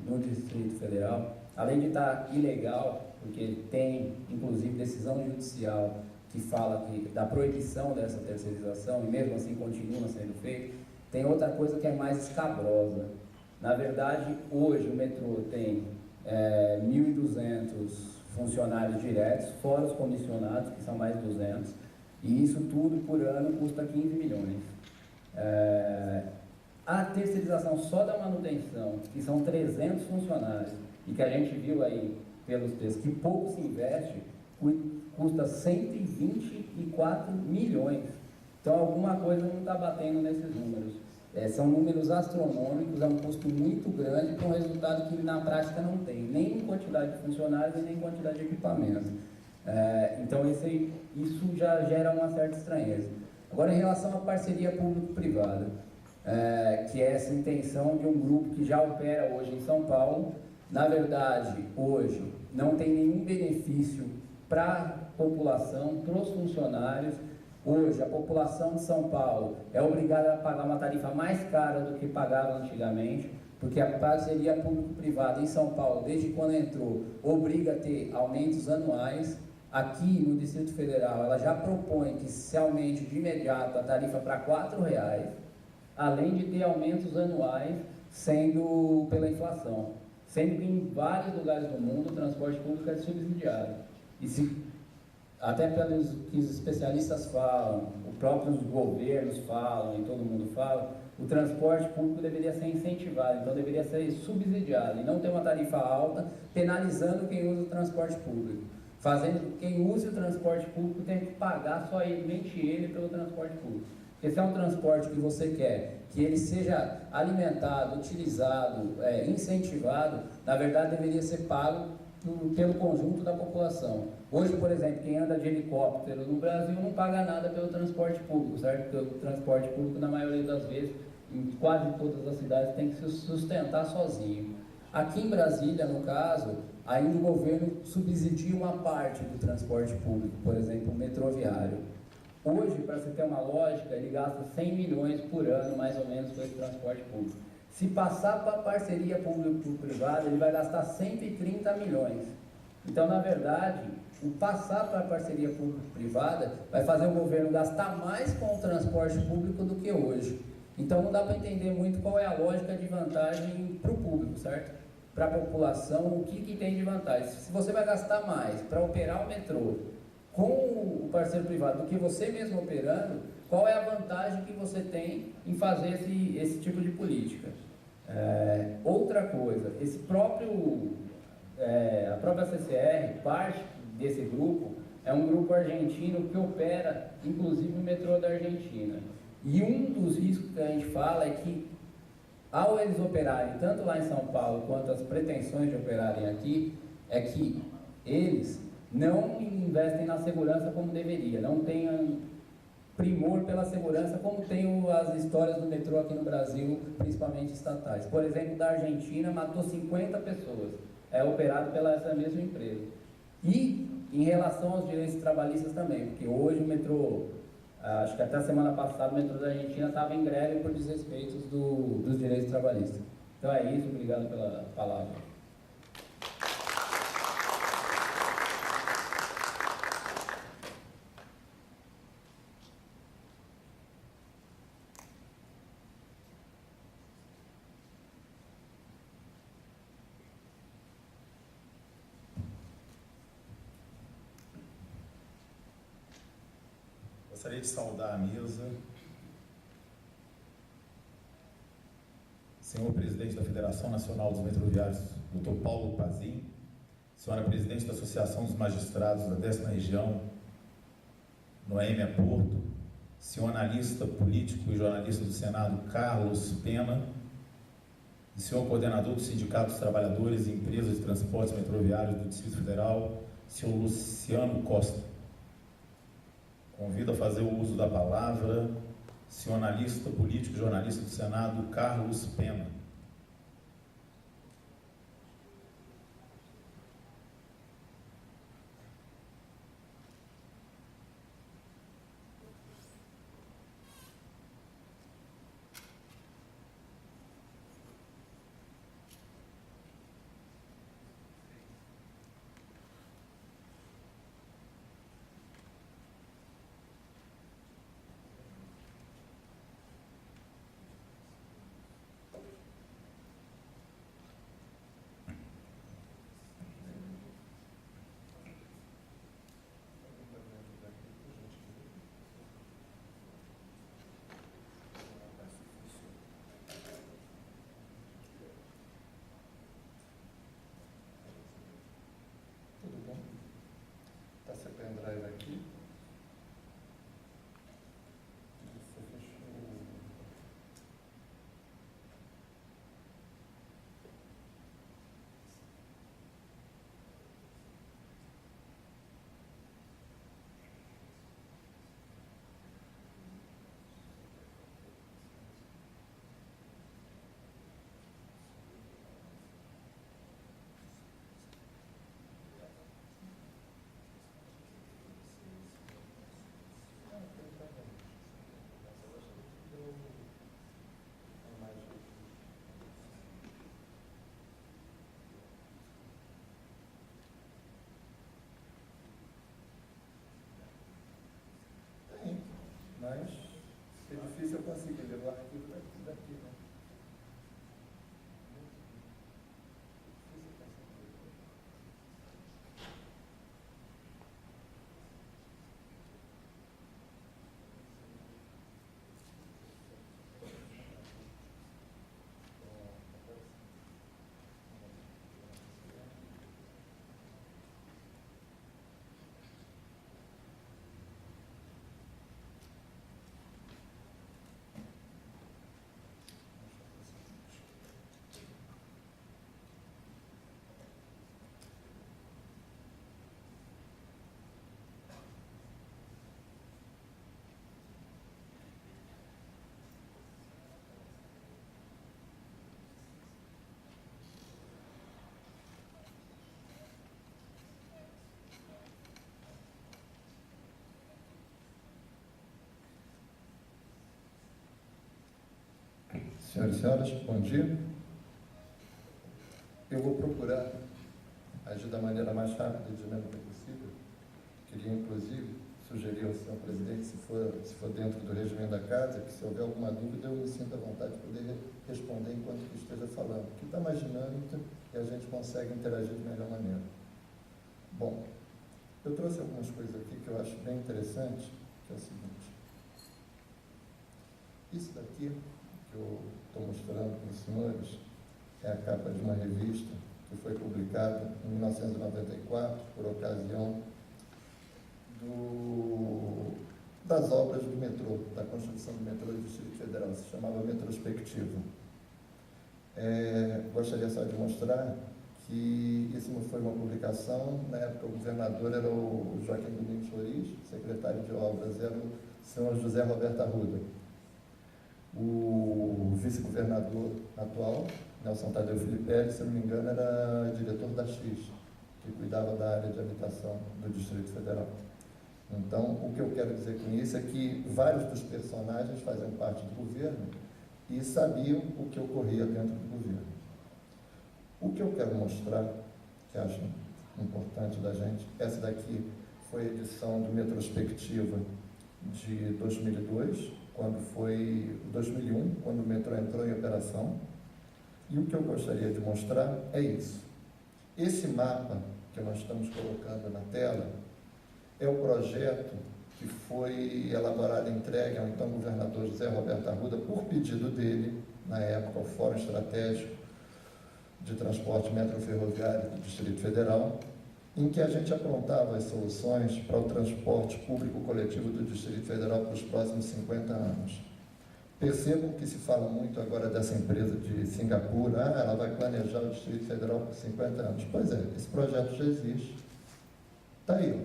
no Distrito Federal, além de estar ilegal, porque tem inclusive decisão judicial que fala da proibição dessa terceirização, e mesmo assim continua sendo feito, tem outra coisa que é mais escabrosa. Na verdade, hoje o metrô tem 1.200 funcionários diretos, fora os comissionados, que são mais 200, e isso tudo por ano custa 15 milhões. A terceirização só da manutenção, que são 300 funcionários, e que a gente viu aí pelos textos que pouco se investe, custa 124 milhões. Então alguma coisa não está batendo nesses números. São números astronômicos, é um custo muito grande para um resultado que na prática não tem, nem em quantidade de funcionários e nem em quantidade de equipamento. Então isso já gera uma certa estranheza. Agora, em relação à parceria público-privada, que é essa intenção de um grupo que já opera hoje em São Paulo, na verdade, hoje não tem nenhum benefício para a população, para os funcionários. Hoje, a população de São Paulo é obrigada a pagar uma tarifa mais cara do que pagava antigamente, porque a parceria público-privada em São Paulo, desde quando entrou, obriga a ter aumentos anuais. Aqui no Distrito Federal, ela já propõe que se aumente de imediato a tarifa para R$4, além de ter aumentos anuais sendo pela inflação. Sendo que em vários lugares do mundo o transporte público é subsidiado. Até pelos que os especialistas falam, os próprios governos falam e todo mundo fala, o transporte público deveria ser incentivado, então deveria ser subsidiado e não ter uma tarifa alta penalizando quem usa o transporte público, fazendo que quem use o transporte público tenha que pagar somente ele pelo transporte público. Porque se é um transporte que você quer que ele seja alimentado, utilizado, incentivado, na verdade deveria ser pago pelo conjunto da população. Hoje, por exemplo, quem anda de helicóptero no Brasil não paga nada pelo transporte público, certo? Porque o transporte público, na maioria das vezes, em quase todas as cidades, tem que se sustentar sozinho. Aqui em Brasília, no caso, ainda o governo subsidia uma parte do transporte público, por exemplo, o metroviário. Hoje, para você ter uma lógica, ele gasta 100 milhões por ano, mais ou menos, com esse transporte público. Se passar para a parceria público-privada, ele vai gastar 130 milhões. Então, na verdade, o passar para a parceria público-privada vai fazer o governo gastar mais com o transporte público do que hoje. Então, não dá para entender muito qual é a lógica de vantagem para o público, certo? Para a população, o que tem de vantagem. Se você vai gastar mais para operar o metrô com o parceiro privado do que você mesmo operando, qual é a vantagem que você tem em fazer esse tipo de política? Outra coisa, a própria CCR, parte desse grupo, é um grupo argentino que opera, inclusive, o metrô da Argentina. E um dos riscos que a gente fala é que, ao eles operarem, tanto lá em São Paulo, quanto as pretensões de operarem aqui, é que eles não investem na segurança como deveria, não tenham primor pela segurança, como tem as histórias do metrô aqui no Brasil, principalmente estatais. Por exemplo, da Argentina, matou 50 pessoas. é operado pela essa mesma empresa. E em relação aos direitos trabalhistas também, porque hoje o metrô, acho que até a semana passada o metrô da Argentina estava em greve por desrespeitos dos direitos trabalhistas. Então é isso, obrigado pela palavra. Gostaria de saudar a mesa, senhor presidente da Federação Nacional dos Metroviários, Dr. Paulo Pazin, senhora presidente da Associação dos Magistrados da 10ª Região, Noêmia Porto, senhor analista político e jornalista do Senado, Carlos Pena, e senhor coordenador do Sindicato dos Trabalhadores e Empresas de Transportes Metroviários do Distrito Federal, senhor Luciano Costa. Convido a fazer o uso da palavra senhor analista político e jornalista do Senado, Carlos Pena. Está seu pendrive aqui. Você fechou. Mas é difícil eu conseguir levar o arquivo daqui, né? Senhoras e senhores, bom dia. Eu vou procurar agir da maneira mais rápida e dinâmica possível. Queria, inclusive, sugerir ao senhor presidente, se for dentro do regimento da casa, que se houver alguma dúvida, eu me sinta à vontade de poder responder enquanto que esteja falando, que está mais dinâmica e a gente consegue interagir de melhor maneira. Bom, eu trouxe algumas coisas aqui que eu acho bem interessante, que é o seguinte. Isso daqui que eu estou mostrando para os senhores é a capa de uma revista que foi publicada em 1994 por ocasião das obras do metrô, da construção do metrô do Distrito Federal, se chamava Metrospectiva. Gostaria só de mostrar que isso não foi uma publicação, na época o governador era o Joaquim Domingos Flores, secretário de obras era o senhor José Roberto Arruda. O vice-governador atual Nelson Tadeu Filipelli, se não me engano, era diretor da X, que cuidava da área de habitação do Distrito Federal. Então, o que eu quero dizer com isso é que vários dos personagens fazem parte do governo e sabiam o que ocorria dentro do governo. O que eu quero mostrar, que acho importante da gente, essa daqui foi a edição do Metrospectiva de 2002, quando foi 2001, quando o metrô entrou em operação. E o que eu gostaria de mostrar é isso. Esse mapa que nós estamos colocando na tela é o projeto que foi elaborado e entregue ao então governador José Roberto Arruda, por pedido dele, na época, ao Fórum Estratégico de Transporte Metroferroviário do Distrito Federal, em que a gente aprontava as soluções para o transporte público coletivo do Distrito Federal para os próximos 50 anos. Percebam que se fala muito agora dessa empresa de Singapura, ela vai planejar o Distrito Federal por 50 anos. Pois é, esse projeto já existe. Está aí, ó,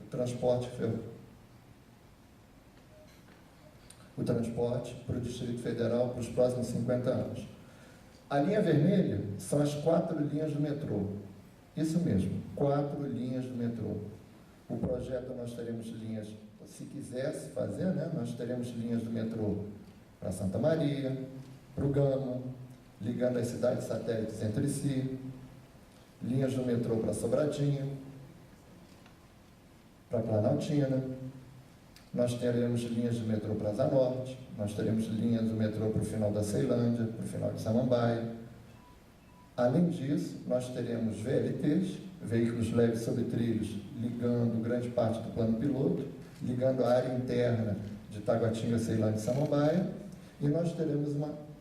o transporte para o Distrito Federal para os próximos 50 anos. A linha vermelha são as 4 linhas do metrô. Isso mesmo, 4 linhas do metrô. O projeto nós teremos linhas, se quisesse fazer, né, nós teremos linhas do metrô para Santa Maria, para o Gama, ligando as cidades satélites entre si, linhas do metrô para Sobradinho, para Planaltina, nós teremos linhas do metrô para Asa Norte, nós teremos linhas do metrô para o final da Ceilândia, para o final de Samambaia. Além disso, nós teremos VLTs, veículos leves sobre trilhos, ligando grande parte do plano piloto, ligando a área interna de Taguatinga, Ceilândia e Samambaia, e nós teremos uma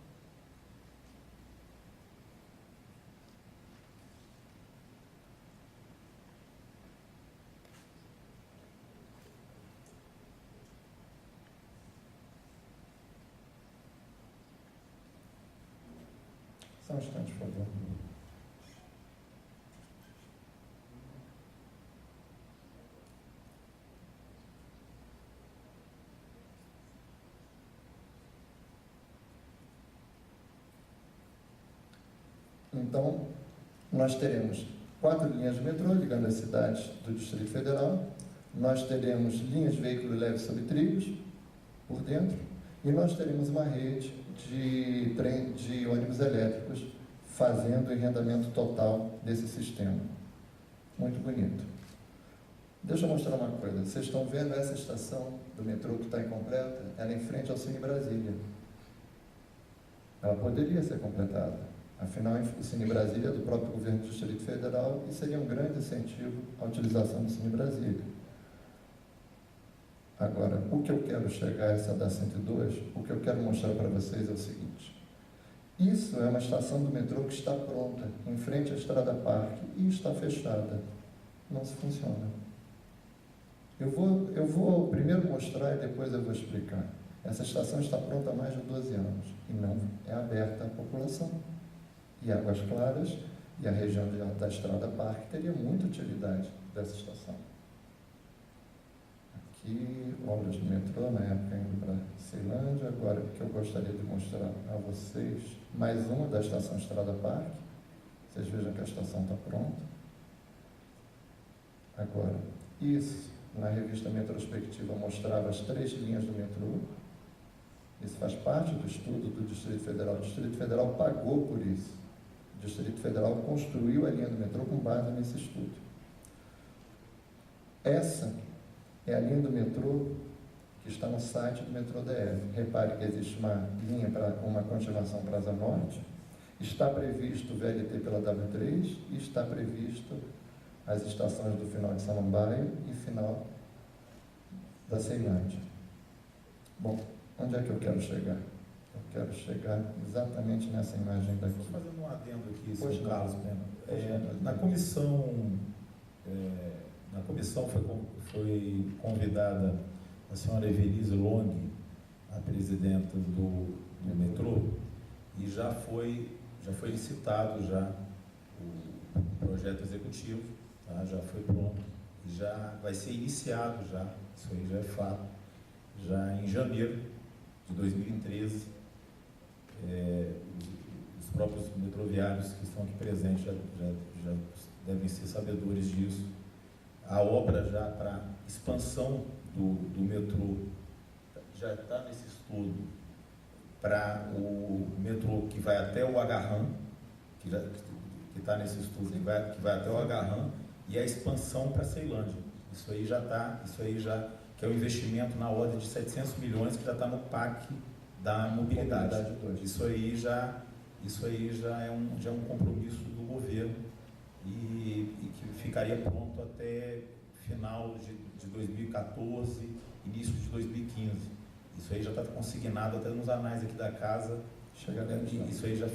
só um instante, por favor. Então, nós teremos 4 linhas de metrô ligando as cidades do Distrito Federal, nós teremos linhas de veículos leves sobre trilhos por dentro, e nós teremos uma rede de ônibus elétricos fazendo o enredamento total desse sistema. Muito bonito. Deixa eu mostrar uma coisa. Vocês estão vendo essa estação do metrô que está incompleta? Ela é em frente ao Cine Brasília. Ela poderia ser completada. Afinal, o Cine Brasília é do próprio governo do Distrito Federal e seria um grande incentivo à utilização do Cine Brasília. Agora, o que eu quero chegar, essa da 102, o que eu quero mostrar para vocês é o seguinte. Isso é uma estação do metrô que está pronta, em frente à Estrada Parque, e está fechada. Não se funciona. Eu vou primeiro mostrar e depois eu vou explicar. Essa estação está pronta há mais de 12 anos e não é aberta à população. E Águas Claras e a região da Estrada Parque teria muita utilidade dessa estação. Aqui, obras do metrô, na época indo para Ceilândia. Agora, o que eu gostaria de mostrar a vocês, mais uma da estação Estrada Parque. Vocês vejam que a estação está pronta. Agora, isso, na revista Metrospectiva, mostrava as 3 linhas do metrô. Isso faz parte do estudo do Distrito Federal. O Distrito Federal pagou por isso. O Distrito Federal construiu a linha do metrô com base nesse estudo. Essa é a linha do metrô que está no site do metrô DF. Repare que existe uma linha para uma continuação para a Asa Norte. Está previsto o VLT pela W3 e está previsto as estações do final de Samambaia e final da Ceilândia. Bom, onde é que eu quero chegar? Eu quero chegar exatamente nessa imagem daqui. Estou fazendo um adendo aqui, Sr. Carlos Pena. Na comissão foi convidada a senhora Evelise Long, a presidenta do metrô, e já foi licitado já o projeto executivo, tá? Já foi pronto, já vai ser iniciado já, isso aí já é fato, já em janeiro de 2013, os próprios metroviários que estão aqui presentes já devem ser sabedores disso. A obra já para expansão do metrô já está nesse estudo para o metrô que vai até o Agarrã, que está nesse estudo, que vai até o Agarrã, e a expansão para a Ceilândia. Isso aí já que é um investimento na ordem de 700 milhões que já está no PAC da mobilidade. Isso aí já é um compromisso do governo e que ficaria pronto até final de 2014, início de 2015. Isso aí já está consignado até nos anais aqui da casa. Chegaremos lá. Isso aí já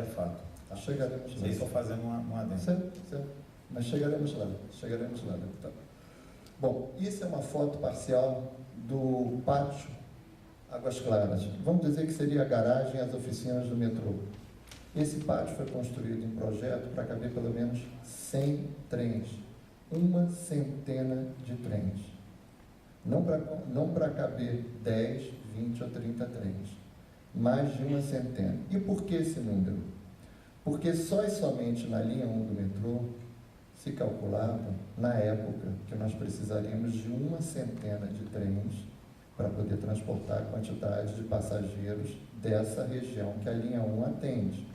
é fato. Tá? Chegaremos lá. Isso aí só fazendo um adendo. Certo. Mas chegaremos lá, deputado. Bom, isso é uma foto parcial do pátio Águas Claras. Vamos dizer que seria a garagem e as oficinas do metrô. Esse pátio foi construído em projeto para caber pelo menos 100 trens. 100 de trens. Não para caber 10, 20 ou 30 trens. Mais de 100. E por que esse número? Porque só e somente na linha 1 do metrô se calculava, na época, que nós precisaríamos de 100 de trens para poder transportar a quantidade de passageiros dessa região que a linha 1 atende.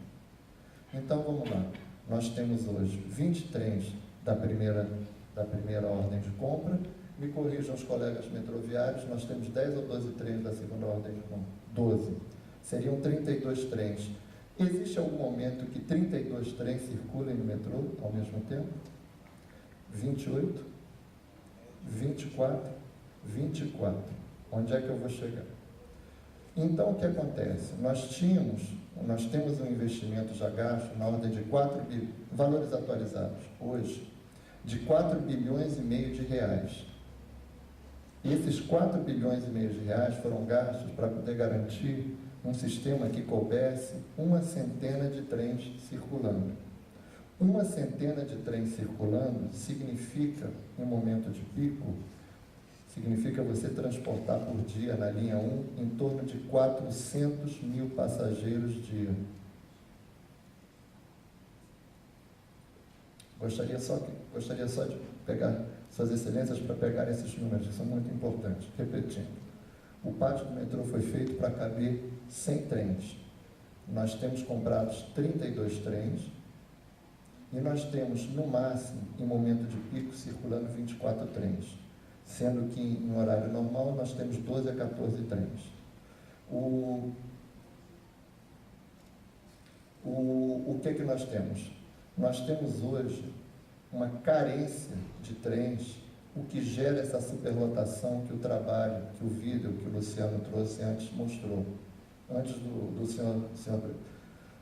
Então, vamos lá. Nós temos hoje 20 trens da primeira ordem de compra. Me corrijam os colegas metroviários, nós temos 10 ou 12 trens da segunda ordem de compra. 12. Seriam 32 trens. Existe algum momento que 32 trens circulem no metrô ao mesmo tempo? 28, 24, 24. Onde é que eu vou chegar? Então, o que acontece? Nós temos um investimento já gasto na ordem de 4 bilhões, valores atualizados, hoje, de 4 bilhões e meio de reais. E esses 4 bilhões e meio de reais foram gastos para poder garantir um sistema que coubesse 100 de trens circulando. 100 de trens circulando significa, em momento de pico, significa você transportar por dia na linha 1 em torno de 400 mil passageiros dia. Gostaria só de pegar Suas Excelências para pegar esses números, que são muito importantes. Repetindo, o pátio do metrô foi feito para caber 100 trens. Nós temos comprados 32 trens e nós temos, no máximo, em momento de pico, circulando 24 trens, sendo que em horário normal nós temos 12 a 14 trens. O que nós temos? Nós temos hoje uma carência de trens, o que gera essa superlotação que o trabalho, que o vídeo que o Luciano trouxe antes mostrou. Antes do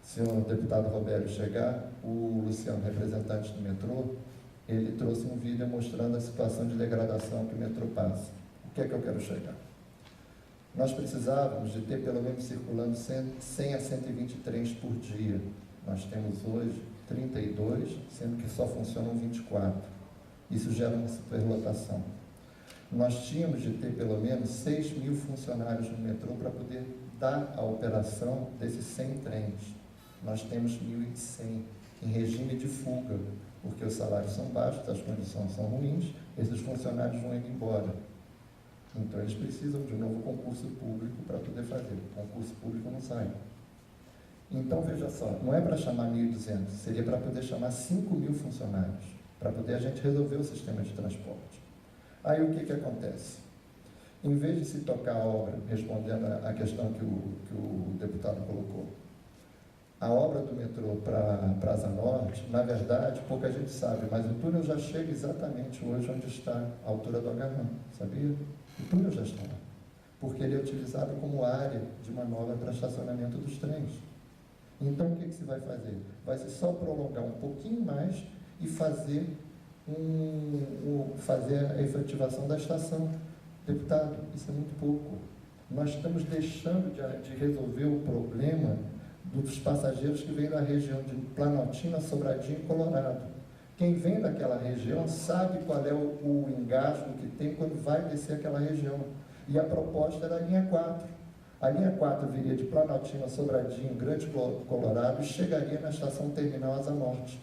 senhor deputado Robério chegar, o Luciano, representante do metrô, ele trouxe um vídeo mostrando a situação de degradação que o metrô passa. O que é que eu quero chegar? Nós precisávamos de ter pelo menos circulando 100 a 120 trens por dia. Nós temos hoje 32, sendo que só funcionam 24. Isso gera uma superlotação. Nós tínhamos de ter pelo menos 6 mil funcionários no metrô para poder dar a operação desses 100 trens. Nós temos 1.100 em regime de fuga, porque os salários são baixos, as condições são ruins, esses funcionários vão indo embora. Então, eles precisam de um novo concurso público para poder fazer. O concurso público não sai. Então, veja só, não é para chamar 1.200, seria para poder chamar 5.000 funcionários, para poder a gente resolver o sistema de transporte. Aí, o que acontece? Em vez de se tocar a obra, respondendo à questão que o deputado colocou, a obra do metrô para a Asa Norte, na verdade, pouca gente sabe, mas o túnel já chega exatamente hoje onde está a altura do Agarrã, sabia? O túnel já está lá, porque ele é utilizado como área de manobra para estacionamento dos trens. Então, o que se vai fazer? Vai se só prolongar um pouquinho mais e fazer a efetivação da estação. Deputado, isso é muito pouco. Nós estamos deixando de resolver o problema dos passageiros que vêm da região de Planaltina, Sobradinho e Colorado. Quem vem daquela região sabe qual é o engasgo que tem quando vai descer aquela região. E a proposta era a linha 4. A linha 4 viria de Planaltina, Sobradinho, Grande Colorado e chegaria na estação terminal Asa Norte.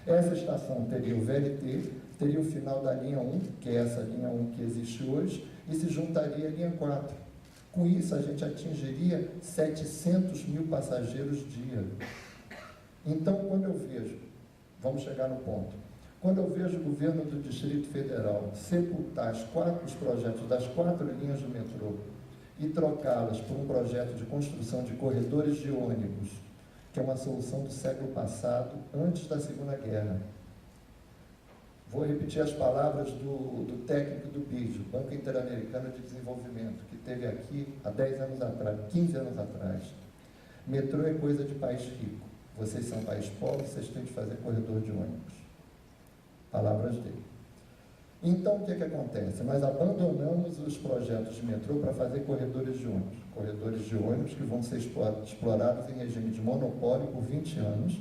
Essa estação teria o VLT, teria o final da linha 1, que é essa linha 1 que existe hoje, e se juntaria à linha 4. Com isso, a gente atingiria 700 mil passageiros dia. Então, quando eu vejo, vamos chegar no ponto, quando eu vejo o governo do Distrito Federal sepultar os projetos das 4 linhas do metrô e trocá-las por um projeto de construção de corredores de ônibus, que é uma solução do século passado, antes da Segunda Guerra. Vou repetir as palavras do técnico do BID, Banco Interamericano de Desenvolvimento, que esteve aqui há 10 anos atrás, 15 anos atrás. Metrô é coisa de país rico. Vocês são país pobre, vocês têm de fazer corredor de ônibus. Palavras dele. Então, o que acontece? Nós abandonamos os projetos de metrô para fazer corredores de ônibus. Corredores de ônibus que vão ser explorados em regime de monopólio por 20 anos,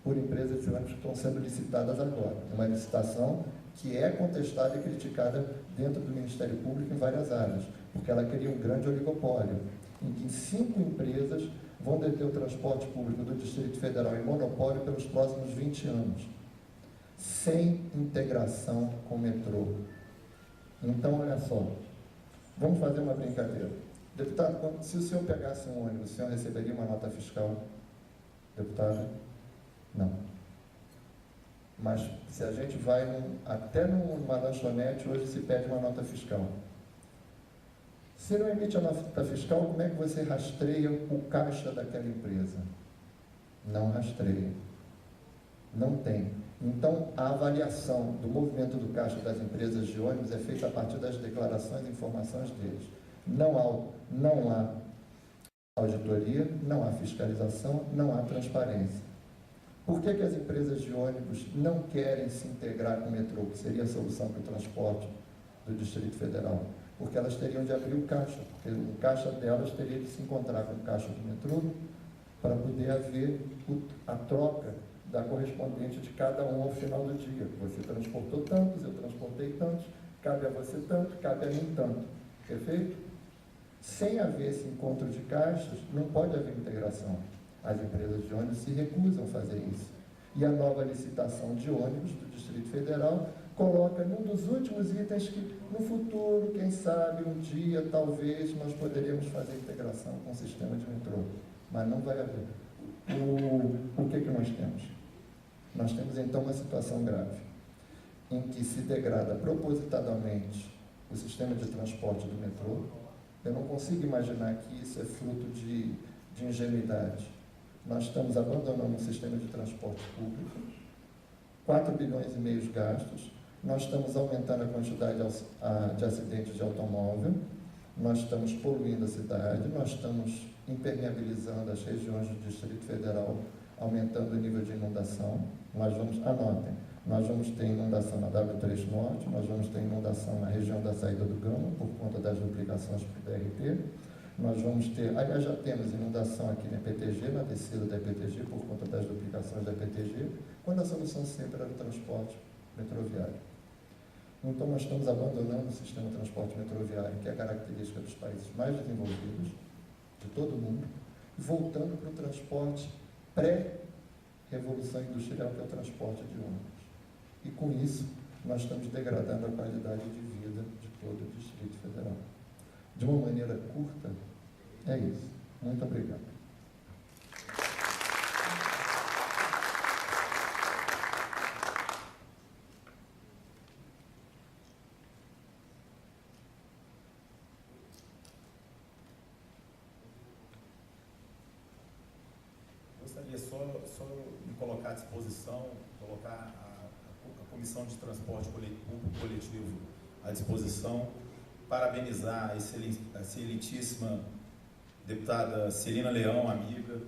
por empresas de ônibus que estão sendo licitadas agora. Uma licitação que é contestada e criticada dentro do Ministério Público em várias áreas, porque ela cria um grande oligopólio, em que 5 empresas vão deter o transporte público do Distrito Federal em monopólio pelos próximos 20 anos, sem integração com o metrô. Então, olha só, vamos fazer uma brincadeira. Deputado, se o senhor pegasse um ônibus, o senhor receberia uma nota fiscal? Deputado? Não. Mas se a gente vai até numa lanchonete, hoje se pede uma nota fiscal. Se não emite a nota fiscal, como é que você rastreia o caixa daquela empresa? Não rastreia. Não tem. Então, a avaliação do movimento do caixa das empresas de ônibus é feita a partir das declarações e informações deles. Não há auditoria, não há fiscalização, não há transparência. Por que as empresas de ônibus não querem se integrar com o metrô, que seria a solução para o transporte do Distrito Federal? Porque elas teriam de abrir o caixa, porque o caixa delas teria de se encontrar com o caixa do metrô para poder haver a troca da correspondente de cada um ao final do dia. Você transportou tantos, eu transportei tantos, cabe a você tanto, cabe a mim tanto. Perfeito? Sem haver esse encontro de caixas, não pode haver integração. As empresas de ônibus se recusam a fazer isso. E a nova licitação de ônibus do Distrito Federal coloca num dos últimos itens que, no futuro, quem sabe, um dia, talvez, nós poderíamos fazer integração com o sistema de metrô. Mas não vai haver. O que nós temos? Nós temos, então, uma situação grave, em que se degrada propositadamente o sistema de transporte do metrô. Eu não consigo imaginar que isso é fruto de ingenuidade. Nós estamos abandonando um sistema de transporte público, 4 bilhões e meio gastos, nós estamos aumentando a quantidade de acidentes de automóvel, nós estamos poluindo a cidade, nós estamos impermeabilizando as regiões do Distrito Federal, aumentando o nível de inundação. Anotem, nós vamos ter inundação na W3 Norte, nós vamos ter inundação na região da saída do Gama, por conta das duplicações para o BRT, nós vamos ter, aliás, já temos inundação aqui na EPTG, na descida da EPTG, por conta das duplicações da EPTG, quando a solução sempre era o transporte metroviário. Então, nós estamos abandonando o sistema de transporte metroviário, que é a característica dos países mais desenvolvidos, de todo o mundo, e voltando para o transporte pré-revolução industrial, que é o transporte de ônibus. E, com isso, nós estamos degradando a qualidade de vida de todo o Distrito Federal. De uma maneira curta, é isso. Muito obrigado. Gostaria só de colocar à disposição, colocar a Comissão de Transporte Público Coletivo à disposição, parabenizar a excelentíssima deputada Celina Leão, amiga,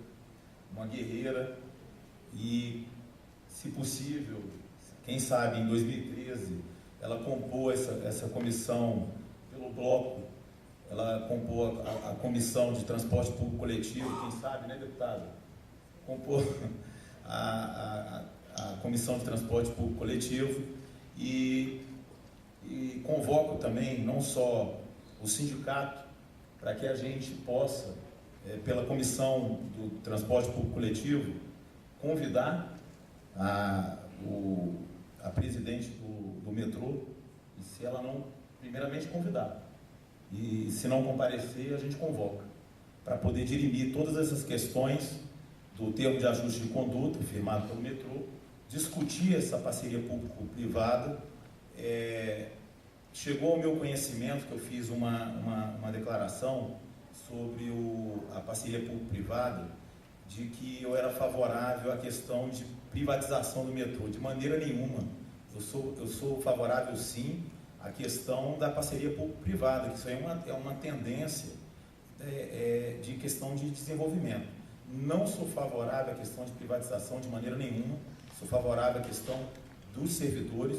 uma guerreira, e, se possível, quem sabe em 2013, ela compôs essa comissão pelo bloco, ela compôs a Comissão de Transporte Público Coletivo, quem sabe, né, deputada? Compôs a Comissão de Transporte Público Coletivo e convoco também não só o sindicato, para que a gente possa, pela Comissão do Transporte Público Coletivo, convidar a presidente do metrô, e se ela não, primeiramente convidar, e se não comparecer, a gente convoca, para poder dirimir todas essas questões do termo de ajuste de conduta firmado pelo metrô, discutir essa parceria público-privada. Chegou ao meu conhecimento que eu fiz uma declaração sobre a parceria público-privada, de que eu era favorável à questão de privatização do metrô. De maneira nenhuma. Eu sou favorável, sim, à questão da parceria público-privada, que isso aí é uma tendência de questão de desenvolvimento. Não sou favorável à questão de privatização de maneira nenhuma. Sou favorável à questão dos servidores,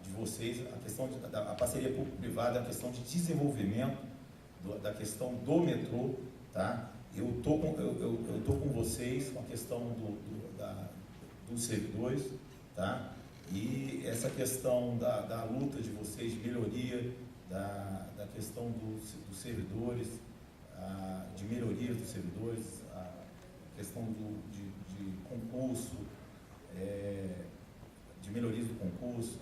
de vocês, a questão da parceria público-privada, a questão de desenvolvimento da questão do metrô, tá? Eu tô com vocês com a questão dos servidores, tá? E essa questão da luta de vocês, de melhoria da questão dos servidores, de melhoria dos servidores, a questão de concurso, de melhorias do concurso,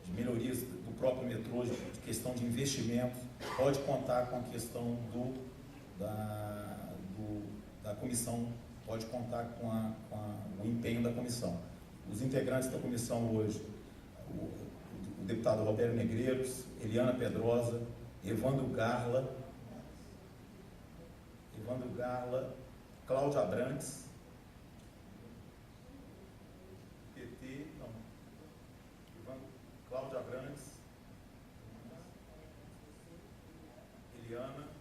de melhorias do próprio metrô, de questão de investimentos. Pode contar com a questão da comissão, pode contar com o empenho da comissão. Os integrantes da comissão hoje, o deputado Roberto Negreiros, Eliana Pedrosa, Evandro Garla, Cláudia Abrantes, PT, não, Cláudia Abrantes, Eliana,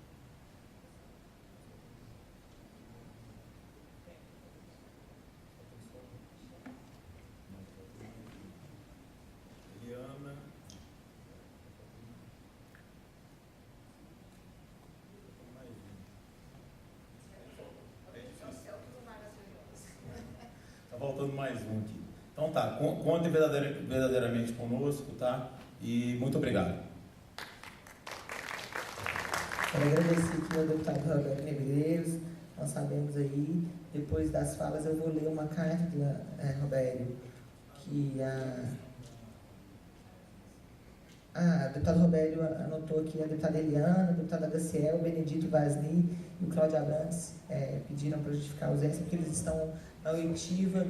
faltando mais um aqui. Então tá, conte verdadeiramente conosco, tá? E muito obrigado. Quero agradecer aqui ao deputado Roberto Negreiros. Nós sabemos aí, depois das falas, eu vou ler uma carta, Roberto, que a deputada Roberto anotou aqui, a deputada Eliana, a deputada Daciel, o Benedito Vasni e o Cláudio Abrantes pediram para justificar a ausência, porque eles estão na oitiva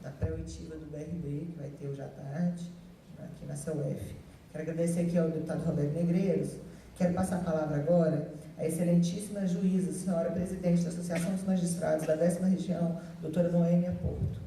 da pré-oitiva do BRB, que vai ter hoje à tarde, aqui na CUF. Quero agradecer aqui ao deputado Roberto Negreiros. Quero passar a palavra agora à excelentíssima juíza, senhora presidente da Associação dos Magistrados da 10ª Região, doutora Noêmia Porto.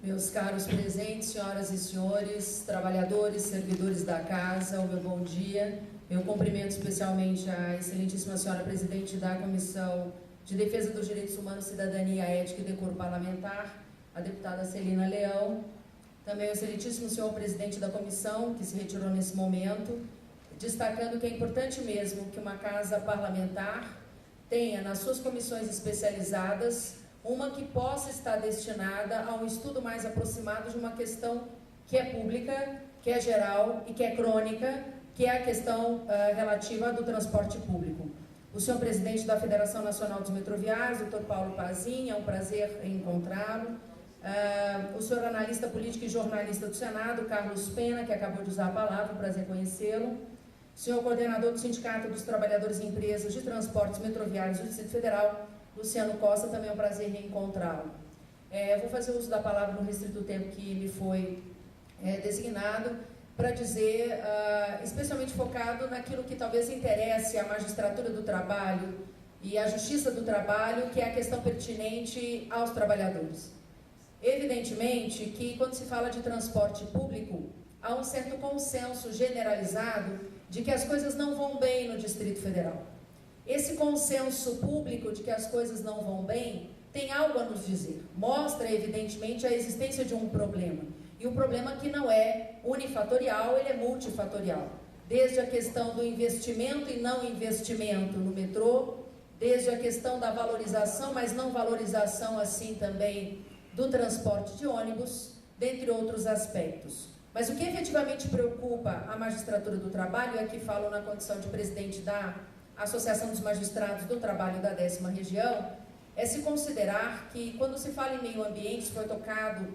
Meus caros presentes, senhoras e senhores, trabalhadores, servidores da casa, o meu bom dia. Meu cumprimento especialmente à excelentíssima senhora presidente da Comissão de Defesa dos Direitos Humanos, Cidadania, Ética e Decoro Parlamentar, a deputada Celina Leão. Também o excelentíssimo senhor presidente da comissão, que se retirou nesse momento, destacando que é importante mesmo que uma casa parlamentar tenha nas suas comissões especializadas uma que possa estar destinada a um estudo mais aproximado de uma questão que é pública, que é geral e que é crônica, que é a questão relativa do transporte público. O senhor presidente da Federação Nacional dos Metroviários, doutor Paulo Pazin, é um prazer encontrá-lo. O senhor analista político e jornalista do Senado, Carlos Pena, que acabou de usar a palavra, um prazer conhecê-lo. O senhor coordenador do Sindicato dos Trabalhadores e Empresas de Transportes Metroviários do Distrito Federal, Luciano Costa, também é um prazer reencontrá-lo. Vou fazer uso da palavra no restrito tempo que me foi designado, para dizer, especialmente focado naquilo que talvez interesse à magistratura do trabalho e à justiça do trabalho, que é a questão pertinente aos trabalhadores. Evidentemente que, quando se fala de transporte público, há um certo consenso generalizado de que as coisas não vão bem no Distrito Federal. Esse consenso público de que as coisas não vão bem tem algo a nos dizer. Mostra, evidentemente, a existência de um problema. E o problema que não é unifatorial, ele é multifatorial. Desde a questão do investimento e não investimento no metrô, desde a questão da valorização, mas não valorização assim também do transporte de ônibus, dentre outros aspectos. Mas o que efetivamente preocupa a magistratura do trabalho, e aqui falo na condição de presidente da Associação dos Magistrados do Trabalho da 10ª Região, é se considerar que, quando se fala em meio ambiente, isso foi tocado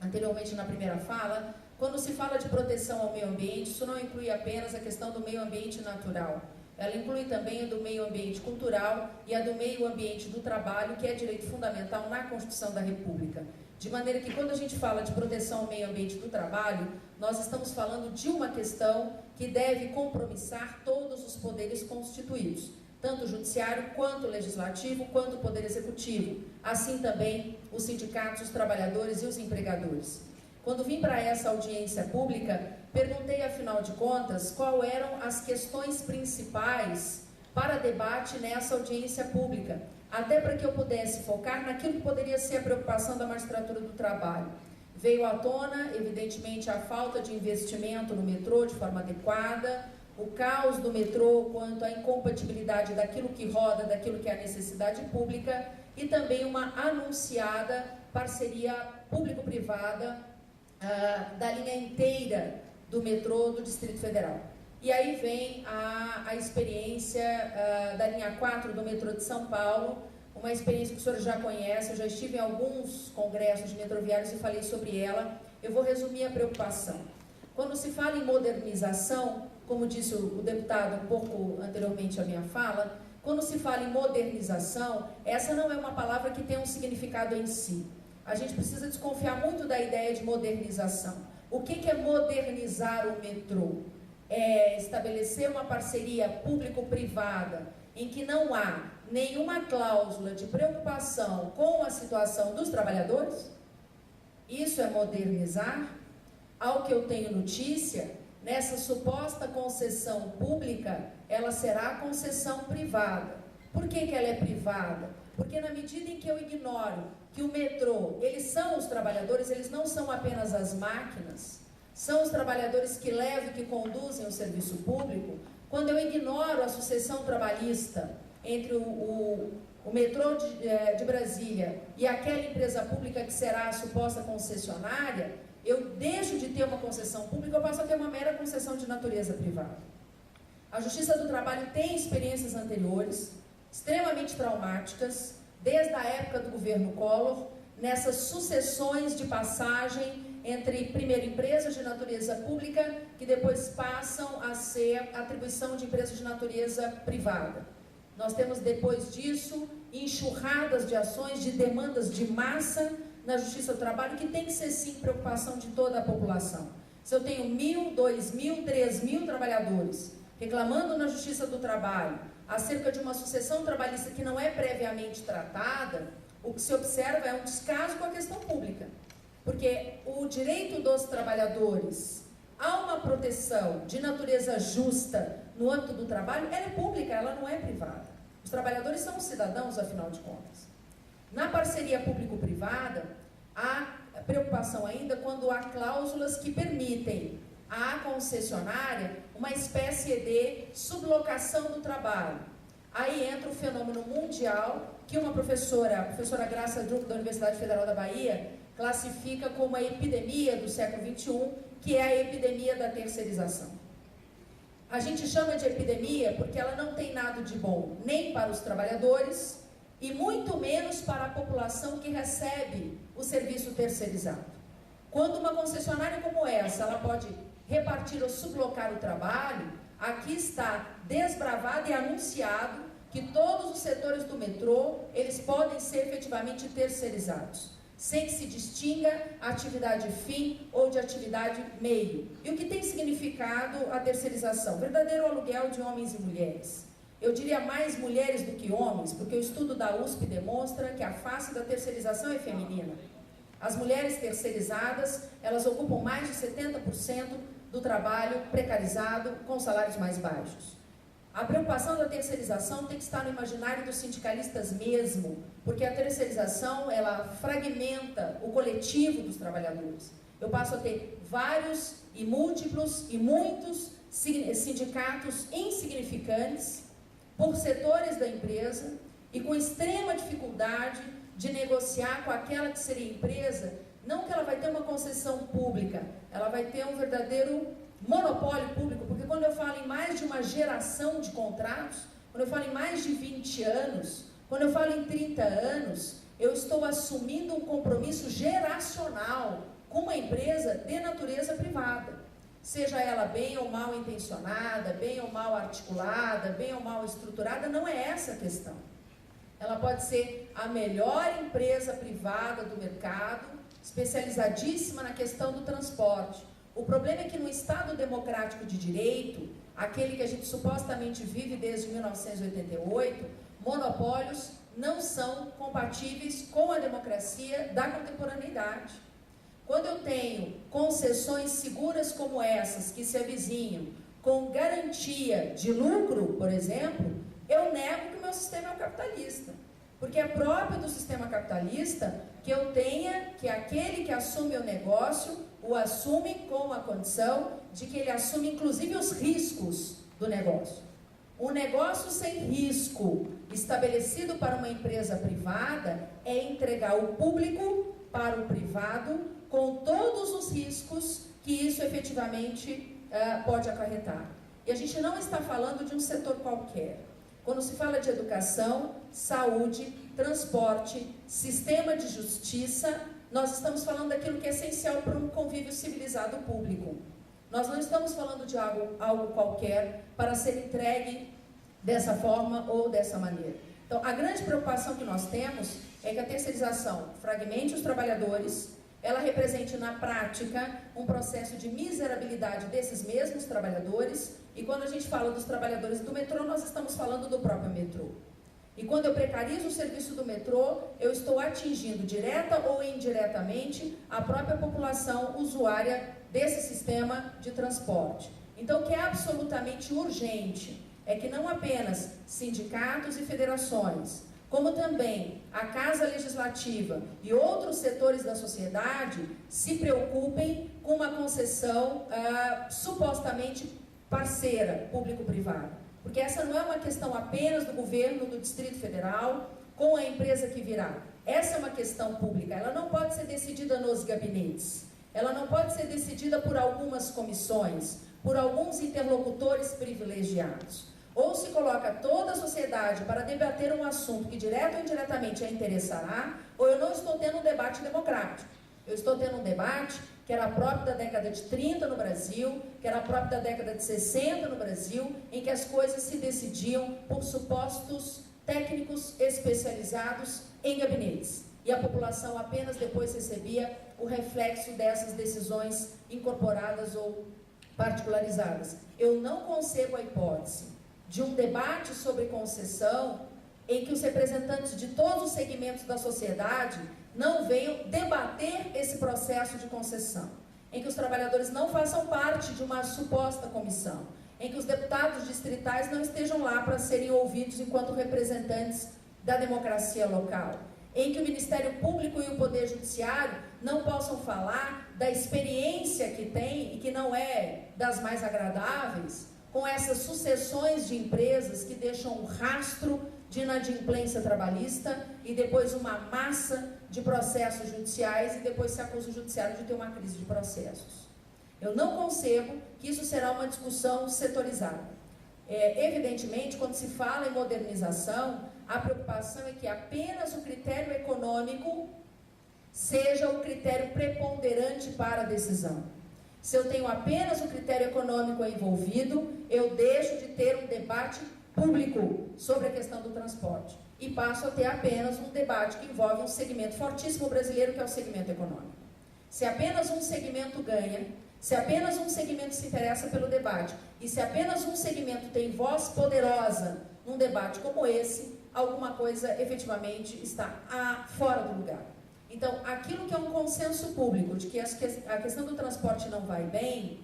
anteriormente na primeira fala, quando se fala de proteção ao meio ambiente, isso não inclui apenas a questão do meio ambiente natural, ela inclui também a do meio ambiente cultural e a do meio ambiente do trabalho, que é direito fundamental na Constituição da República. De maneira que, quando a gente fala de proteção ao meio ambiente do trabalho, nós estamos falando de uma questão que deve compromissar todos os poderes constituídos, tanto o judiciário, quanto o legislativo, quanto o poder executivo, assim também os sindicatos, os trabalhadores e os empregadores. Quando vim para essa audiência pública, perguntei, afinal de contas, quais eram as questões principais para debate nessa audiência pública, até para que eu pudesse focar naquilo que poderia ser a preocupação da magistratura do trabalho. Veio à tona, evidentemente, a falta de investimento no metrô de forma adequada, o caos do metrô quanto à incompatibilidade daquilo que roda, daquilo que é a necessidade pública, e também uma anunciada parceria público-privada da linha inteira do metrô do Distrito Federal. E aí vem a experiência da linha 4 do metrô de São Paulo, uma experiência que o senhor já conhece. Eu já estive em alguns congressos de metroviários e falei sobre ela. Eu vou resumir a preocupação. Quando se fala em modernização, como disse o deputado um pouco anteriormente à minha fala, quando se fala em modernização, essa não é uma palavra que tem um significado em si. A gente precisa desconfiar muito da ideia de modernização. O que é modernizar o metrô? É estabelecer uma parceria público-privada em que não há nenhuma cláusula de preocupação com a situação dos trabalhadores? Isso é modernizar? Ao que eu tenho notícia, nessa suposta concessão pública, ela será concessão privada. Por que ela é privada? Porque na medida em que eu ignoro que o metrô, eles são os trabalhadores, eles não são apenas as máquinas, são os trabalhadores que levam e que conduzem o serviço público. Quando eu ignoro a sucessão trabalhista entre o metrô de Brasília e aquela empresa pública que será a suposta concessionária, eu deixo de ter uma concessão pública, eu passo a ter uma mera concessão de natureza privada. A Justiça do Trabalho tem experiências anteriores, extremamente traumáticas, desde a época do governo Collor, nessas sucessões de passagem entre, primeiro, empresas de natureza pública, que depois passam a ser atribuição de empresas de natureza privada. Nós temos, depois disso, enxurradas de ações, de demandas de massa na Justiça do Trabalho, que tem que ser, sim, preocupação de toda a população. Se eu tenho 1.000, 2.000, 3.000 trabalhadores reclamando na Justiça do Trabalho acerca de uma sucessão trabalhista que não é previamente tratada, o que se observa é um descaso com a questão pública. Porque o direito dos trabalhadores a uma proteção de natureza justa no âmbito do trabalho, ela é pública, ela não é privada. Os trabalhadores são cidadãos, afinal de contas. Na parceria público-privada, há preocupação ainda quando há cláusulas que permitem à concessionária uma espécie de sublocação do trabalho. Aí entra o fenômeno mundial que uma professora, a professora Graça Druck, da Universidade Federal da Bahia, classifica como a epidemia do século XXI, que é a epidemia da terceirização. A gente chama de epidemia porque ela não tem nada de bom, nem para os trabalhadores e muito menos para a população que recebe o serviço terceirizado. Quando uma concessionária como essa, ela pode repartir ou sublocar o trabalho, aqui está desbravado e anunciado que todos os setores do metrô, eles podem ser efetivamente terceirizados, sem que se distinga a atividade fim ou de atividade meio. E o que tem significado a terceirização? Verdadeiro aluguel de homens e mulheres. Eu diria mais mulheres do que homens, porque o estudo da USP demonstra que a face da terceirização é feminina. As mulheres terceirizadas, elas ocupam mais de 70% do trabalho precarizado com salários mais baixos. A preocupação da terceirização tem que estar no imaginário dos sindicalistas mesmo, porque a terceirização, ela fragmenta o coletivo dos trabalhadores. Eu passo a ter vários e múltiplos e muitos sindicatos insignificantes por setores da empresa e com extrema dificuldade de negociar com aquela que seria empresa Não que ela vai ter uma concessão pública, ela vai ter um verdadeiro monopólio público, porque quando eu falo em mais de uma geração de contratos, quando eu falo em mais de 20 anos, quando eu falo em 30 anos, eu estou assumindo um compromisso geracional com uma empresa de natureza privada. Seja ela bem ou mal intencionada, bem ou mal articulada, bem ou mal estruturada, não é essa a questão. Ela pode ser a melhor empresa privada do mercado, especializadíssima na questão do transporte. O problema é que no Estado democrático de direito, aquele que a gente supostamente vive desde 1988, monopólios não são compatíveis com a democracia da contemporaneidade. Quando eu tenho concessões seguras como essas, que se avizinham, com garantia de lucro, por exemplo, eu nego que o meu sistema é um capitalista. Porque é próprio do sistema capitalista que eu tenha, que aquele que assume o negócio, o assume com a condição de que ele assume inclusive os riscos do negócio. Um negócio sem risco, estabelecido para uma empresa privada, é entregar o público para o privado, com todos os riscos que isso efetivamente pode acarretar. E a gente não está falando de um setor qualquer. Quando se fala de educação, saúde, transporte, sistema de justiça, nós estamos falando daquilo que é essencial para um convívio civilizado público. Nós não estamos falando de algo qualquer para ser entregue dessa forma ou dessa maneira. Então, a grande preocupação que nós temos é que a terceirização fragmente os trabalhadores, ela represente na prática um processo de miserabilidade desses mesmos trabalhadores, e quando a gente fala dos trabalhadores do metrô, nós estamos falando do próprio metrô. E quando eu precarizo o serviço do metrô, eu estou atingindo direta ou indiretamente a própria população usuária desse sistema de transporte. Então, o que é absolutamente urgente é que não apenas sindicatos e federações, como também a Casa Legislativa e outros setores da sociedade se preocupem com uma concessão supostamente parceira, público-privada. Porque essa não é uma questão apenas do governo do Distrito Federal com a empresa que virá. Essa é uma questão pública, ela não pode ser decidida nos gabinetes, ela não pode ser decidida por algumas comissões, por alguns interlocutores privilegiados. Ou se coloca toda a sociedade para debater um assunto que direto ou indiretamente a interessará, ou eu não estou tendo um debate democrático. Eu estou tendo um debate que era próprio da década de 30 no Brasil, que era próprio da década de 60 no Brasil, em que as coisas se decidiam por supostos técnicos especializados em gabinetes. E a população apenas depois recebia o reflexo dessas decisões incorporadas ou particularizadas. Eu não concebo a hipótese de um debate sobre concessão em que os representantes de todos os segmentos da sociedade não venham debater esse processo de concessão, em que os trabalhadores não façam parte de uma suposta comissão, em que os deputados distritais não estejam lá para serem ouvidos enquanto representantes da democracia local, em que o Ministério Público e o Poder Judiciário não possam falar da experiência que tem e que não é das mais agradáveis, com essas sucessões de empresas que deixam um rastro de inadimplência trabalhista e depois uma massa de processos judiciais e depois se acusa o judiciário de ter uma crise de processos. Eu não concebo que isso será uma discussão setorizada. Evidentemente, quando se fala em modernização, a preocupação é que apenas o critério econômico seja o critério preponderante para a decisão. Se eu tenho apenas o critério econômico envolvido, eu deixo de ter um debate público sobre a questão do transporte e passo a ter apenas um debate que envolve um segmento fortíssimo brasileiro, que é o segmento econômico. Se apenas um segmento ganha, se apenas um segmento se interessa pelo debate e se apenas um segmento tem voz poderosa num debate como esse, alguma coisa efetivamente está fora do lugar. Então, aquilo que é um consenso público de que a questão do transporte não vai bem,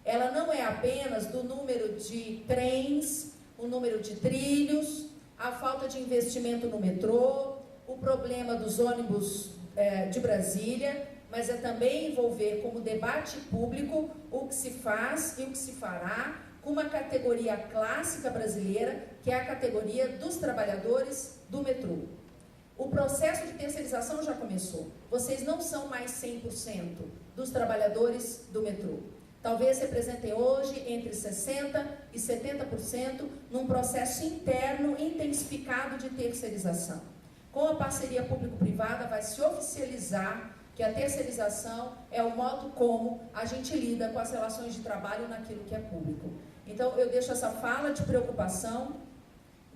ela não é apenas do número de trens, o número de trilhos, a falta de investimento no metrô, o problema dos ônibus de Brasília, mas é também envolver como debate público o que se faz e o que se fará com uma categoria clássica brasileira, que é a categoria dos trabalhadores do metrô. O processo de terceirização já começou. Vocês não são mais 100% dos trabalhadores do metrô. Talvez representem hoje entre 60% e 70% num processo interno intensificado de terceirização. Com a parceria público-privada vai se oficializar que a terceirização é o modo como a gente lida com as relações de trabalho naquilo que é público. Então, eu deixo essa fala de preocupação,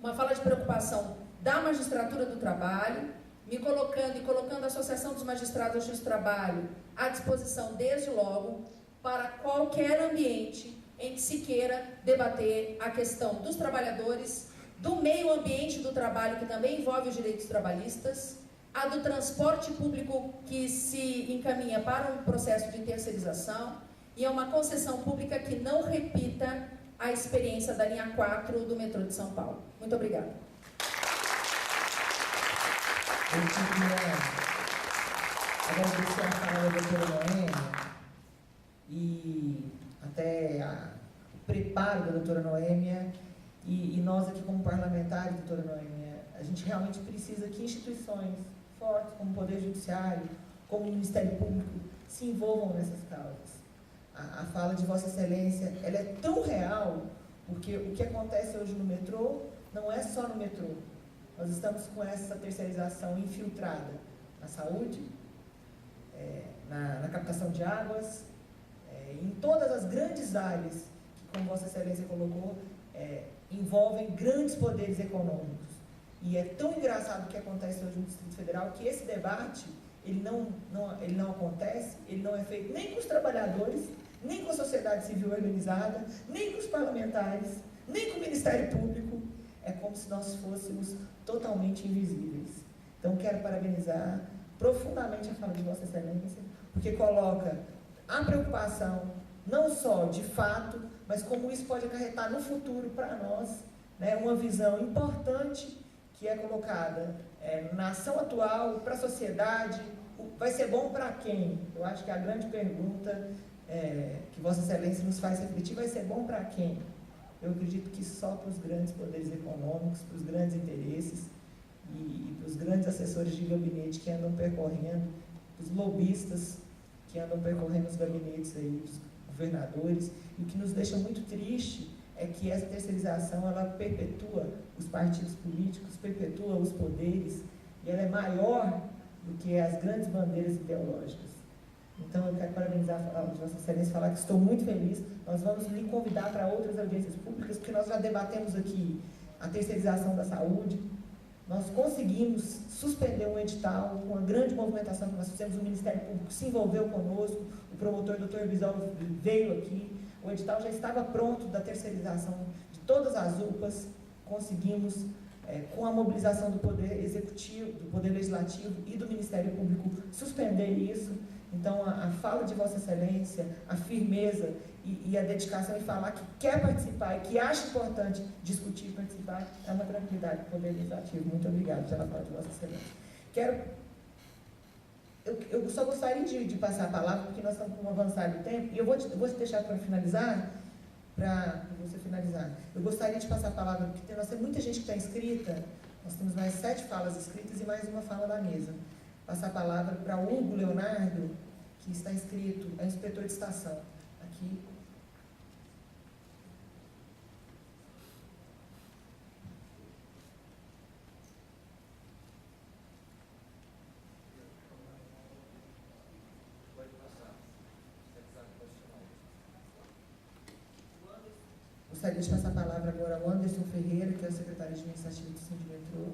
uma fala de preocupação da magistratura do trabalho, me colocando e colocando a Associação dos Magistrados do Trabalho à disposição, desde logo, para qualquer ambiente em que se queira debater a questão dos trabalhadores, do meio ambiente do trabalho, que também envolve os direitos trabalhistas, a do transporte público que se encaminha para um processo de terceirização, e é uma concessão pública que não repita a experiência da linha 4 do metrô de São Paulo. Muito obrigada. Eu queria agradecer a fala da doutora Noêmia e até o preparo da doutora Noêmia e nós aqui como parlamentares, doutora Noêmia, a gente realmente precisa que instituições fortes como o Poder Judiciário, como o Ministério Público, se envolvam nessas causas. A fala de Vossa Excelência, ela é tão real, porque o que acontece hoje no metrô não é só no metrô. Nós estamos com essa terceirização infiltrada na saúde, na captação de águas, em todas as grandes áreas que, como Vossa Excelência colocou, envolvem grandes poderes econômicos. E é tão engraçado o que acontece hoje no Distrito Federal que esse debate, ele não acontece, ele não é feito nem com os trabalhadores, nem com a sociedade civil organizada, nem com os parlamentares, nem com o Ministério Público. É como se nós fôssemos totalmente invisíveis. Então, quero parabenizar profundamente a fala de Vossa Excelência, porque coloca a preocupação, não só de fato, mas como isso pode acarretar no futuro para nós, né, uma visão importante que é colocada na ação atual, para a sociedade. Vai ser bom para quem? Eu acho que a grande pergunta que Vossa Excelência nos faz refletir, vai ser bom para quem? Eu acredito que só para os grandes poderes econômicos, para os grandes interesses e para os grandes assessores de gabinete que andam percorrendo, os lobistas que andam percorrendo os gabinetes aí, os governadores. E o que nos deixa muito triste é que essa terceirização, ela perpetua os partidos políticos, perpetua os poderes, e ela é maior do que as grandes bandeiras ideológicas. Então, eu quero parabenizar a Vossa Excelência, falar que estou muito feliz. Nós vamos lhe convidar para outras audiências públicas, porque nós já debatemos aqui a terceirização da saúde. Nós conseguimos suspender um edital com uma grande movimentação que nós fizemos, o Ministério Público se envolveu conosco, o promotor Dr. Bisol veio aqui, o edital já estava pronto da terceirização de todas as UPAs, conseguimos, com a mobilização do Poder Executivo, do Poder Legislativo e do Ministério Público, suspender isso. Então, a fala de Vossa Excelência, a firmeza e a dedicação em falar que quer participar e que acha importante discutir e participar, é uma tranquilidade do Poder Legislativo. Muito obrigada pela fala de Vossa Excelência. Eu só gostaria de passar a palavra, porque nós estamos com um avançado tempo, e eu vou te deixar para finalizar, para você finalizar. Eu gostaria de passar a palavra, porque nós temos muita gente que está inscrita, nós temos mais 7 falas escritas e mais uma fala da mesa. Passar a palavra para o Hugo Leonardo, que está inscrito, é inspetor de estação, aqui. Gostaria de passar a palavra agora ao Anderson Ferreira, que é o secretário administrativo do Sindimetrô.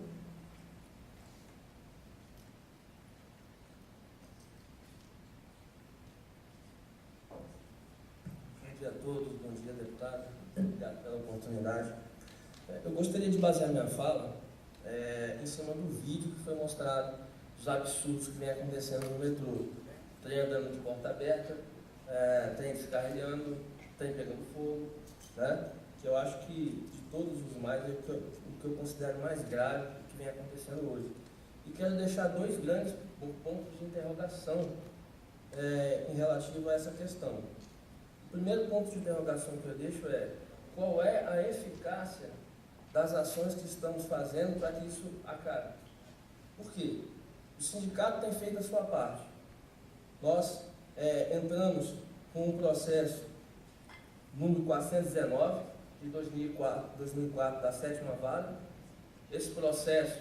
Bom dia a todos, bom dia, deputado. Obrigado pela oportunidade. Eu gostaria de basear minha fala em cima do vídeo que foi mostrado dos absurdos que vem acontecendo no metrô. Trem andando de porta aberta, trem descarrilhando, trem pegando fogo, né? Que eu acho que de todos os mais, o que eu considero mais grave que vem acontecendo hoje. E quero deixar 2 grandes pontos de interrogação em relativo a essa questão. O primeiro ponto de interrogação que eu deixo é: qual é a eficácia das ações que estamos fazendo para que isso acabe? Por quê? O sindicato tem feito a sua parte. Nós entramos com um processo número 419 de 2004 da 7ª Vara. Esse processo,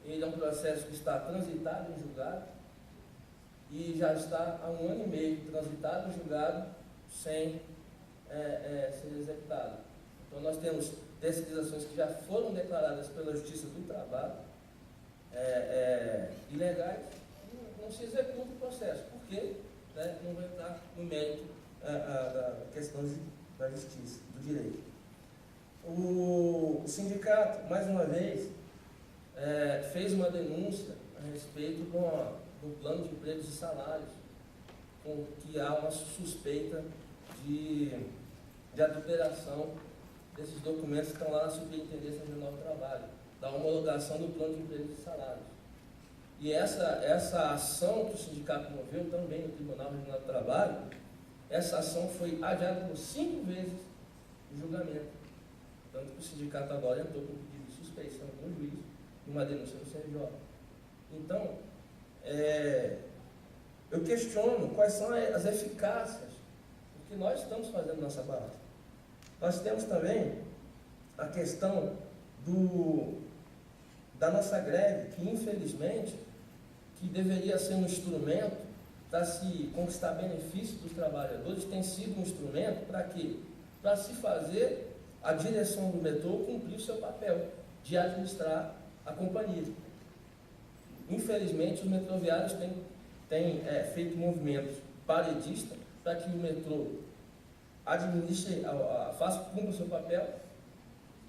ele é um processo que está transitado em julgado e já está há 1 ano e meio transitado em julgado sem ser executado. Então nós temos terceirizações que já foram declaradas pela Justiça do Trabalho ilegais e não se executa o processo. Por quê? Não vai entrar no mérito da questão da justiça, do direito. O sindicato, mais uma vez, fez uma denúncia a respeito do plano de empregos e salários, com que há uma suspeita de adulteração desses documentos que estão lá na Superintendência Regional do Trabalho, da homologação do plano de empregos e salários. E essa ação que o sindicato moveu também no Tribunal Regional do Trabalho, essa ação foi adiada por 5 vezes o julgamento. Tanto que o sindicato agora entrou com pedido de suspeição com o juiz e uma denúncia do CNJ. Então, eu questiono quais são as eficácias do que nós estamos fazendo nessa barra. Nós temos também a questão da nossa greve, que infelizmente, que deveria ser um instrumento para se conquistar benefícios dos trabalhadores, tem sido um instrumento para quê? Para se fazer a direção do metrô cumprir o seu papel de administrar a companhia. Infelizmente, os metroviários têm feito movimentos paredistas para que o metrô administre, cumpra o seu papel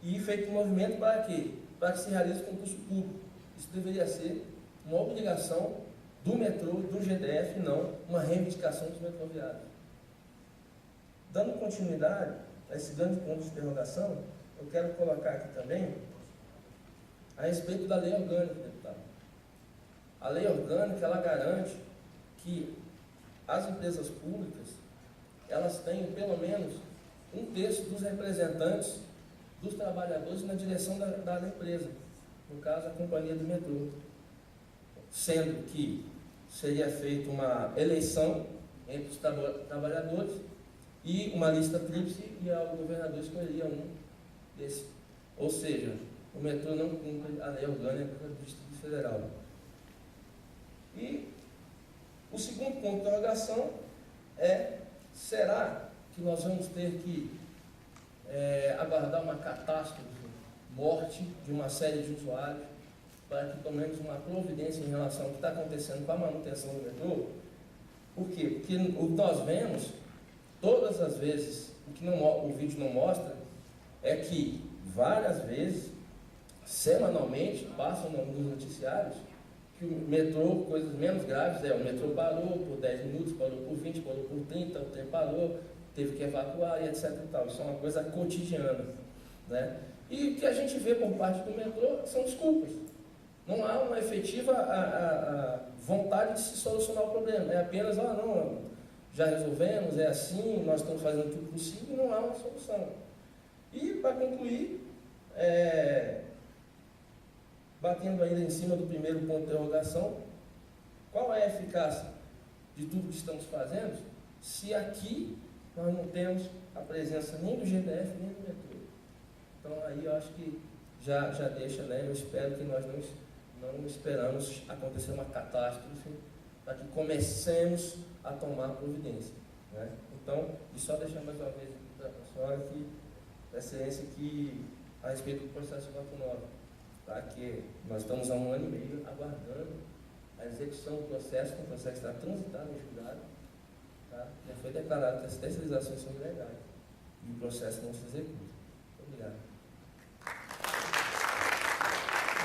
e feito um movimento para quê? Para que se realize o concurso público. Isso deveria ser uma obrigação do metrô, do GDF, não uma reivindicação dos metroviários. Dando continuidade a esse grande ponto de interrogação, eu quero colocar aqui também a respeito da lei orgânica, deputado. A lei orgânica, ela garante que as empresas públicas, elas tenham pelo menos 1/3 dos representantes dos trabalhadores na direção da empresa, no caso a companhia do metrô, sendo que seria feita uma eleição entre os trabalhadores e uma lista tríplice e o governador escolheria um desses. Ou seja, o metrô não cumpre a lei orgânica do Distrito Federal. E o segundo ponto de interrogação é: será que nós vamos ter que aguardar uma catástrofe, morte de uma série de usuários, para que tomemos uma providência em relação ao que está acontecendo com a manutenção do metrô? Por quê? Porque o que nós vemos, todas as vezes, o que o vídeo não mostra, é que várias vezes, semanalmente, passam nos noticiários, que o metrô, coisas menos graves, o metrô parou por 10 minutos, parou por 20, parou por 30, o trem parou, teve que evacuar e etc. E tal. Isso é uma coisa cotidiana, né? E o que a gente vê por parte do metrô são desculpas. Não há uma efetiva vontade de se solucionar o problema. É apenas, não, já resolvemos, é assim, nós estamos fazendo tudo possível e não há uma solução. E, para concluir, batendo ainda em cima do primeiro ponto de interrogação, qual é a eficácia de tudo que estamos fazendo se aqui nós não temos a presença nem do GDF nem do metrô? Então aí eu acho que já deixa, né? Eu espero que nós não esperamos acontecer uma catástrofe para que comecemos a tomar providência, né? Então, e só deixar mais uma vez para a senhora que, excelência, que a respeito do processo 49, tá? Que nós estamos há 1 ano e meio aguardando a execução do processo, que o processo está transitado em julgado, tá? Já foi declarado que as terceirizações são ilegais e o processo não se executa. Muito obrigado.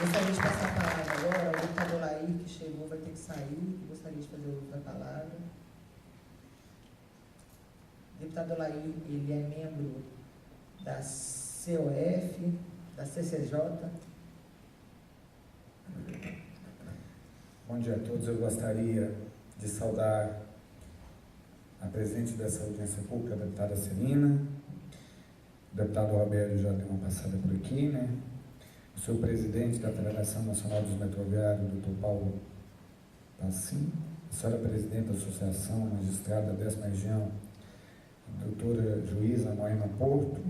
Gostaria de passar a palavra agora ao deputado Lair, que chegou, vai ter que sair, gostaria de fazer o uso da palavra. O deputado Lair, ele é membro da COF, da CCJ. Bom dia a todos. Eu gostaria de saudar a presidente dessa audiência pública, a deputada Celina. O deputado Roberto já deu uma passada por aqui, né? o senhor presidente da Federação Nacional dos Metroviários, doutor Paulo Pazin, a senhora presidente da Associação Magistrada da 10ª Região, a doutora juíza Moema Porto,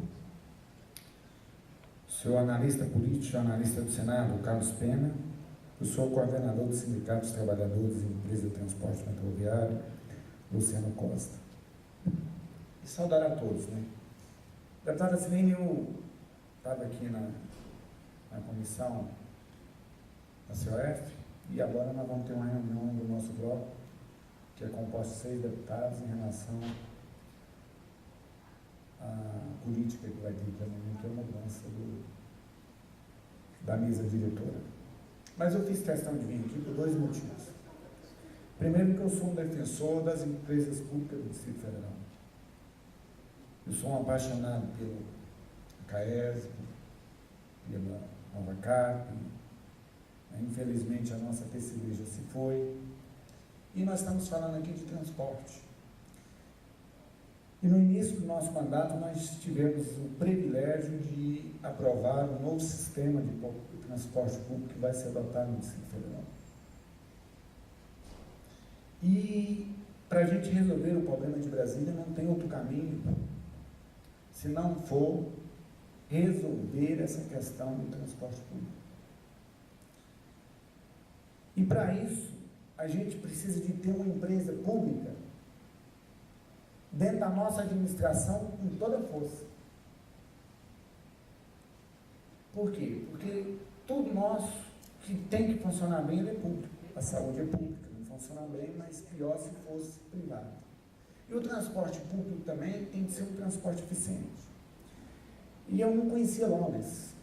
o senhor analista político e jornalista do Senado, Carlos Pena, o senhor coordenador do Sindicato dos Trabalhadores e Empresa de Transporte Metroviário, Luciano Costa. E saudar a todos, né? Deputada Silene, eu estava aqui na comissão da COF e agora nós vamos ter uma reunião do nosso bloco, que é composto de 6 deputados em relação à política que vai ter também, que é a mudança da mesa diretora. Mas eu fiz questão de vir aqui por 2 motivos. Primeiro, que eu sou um defensor das empresas públicas do Distrito Federal. Eu sou um apaixonado pelo CAESB, pela Nova Cap. Infelizmente, a nossa PCB já se foi. E nós estamos falando aqui de transporte. E no início do nosso mandato, nós tivemos o privilégio de aprovar um novo sistema de transporte público que vai ser adotado no Distrito Federal. E para a gente resolver o problema de Brasília, não tem outro caminho se não for resolver essa questão do transporte público. E para isso, a gente precisa de ter uma empresa pública dentro da nossa administração com toda a força. Por quê? Porque tudo nosso que tem que funcionar bem é público. A saúde é pública, não funciona bem, mas pior se fosse privado. E o transporte público também tem que ser um transporte eficiente. E eu não conhecia Londres.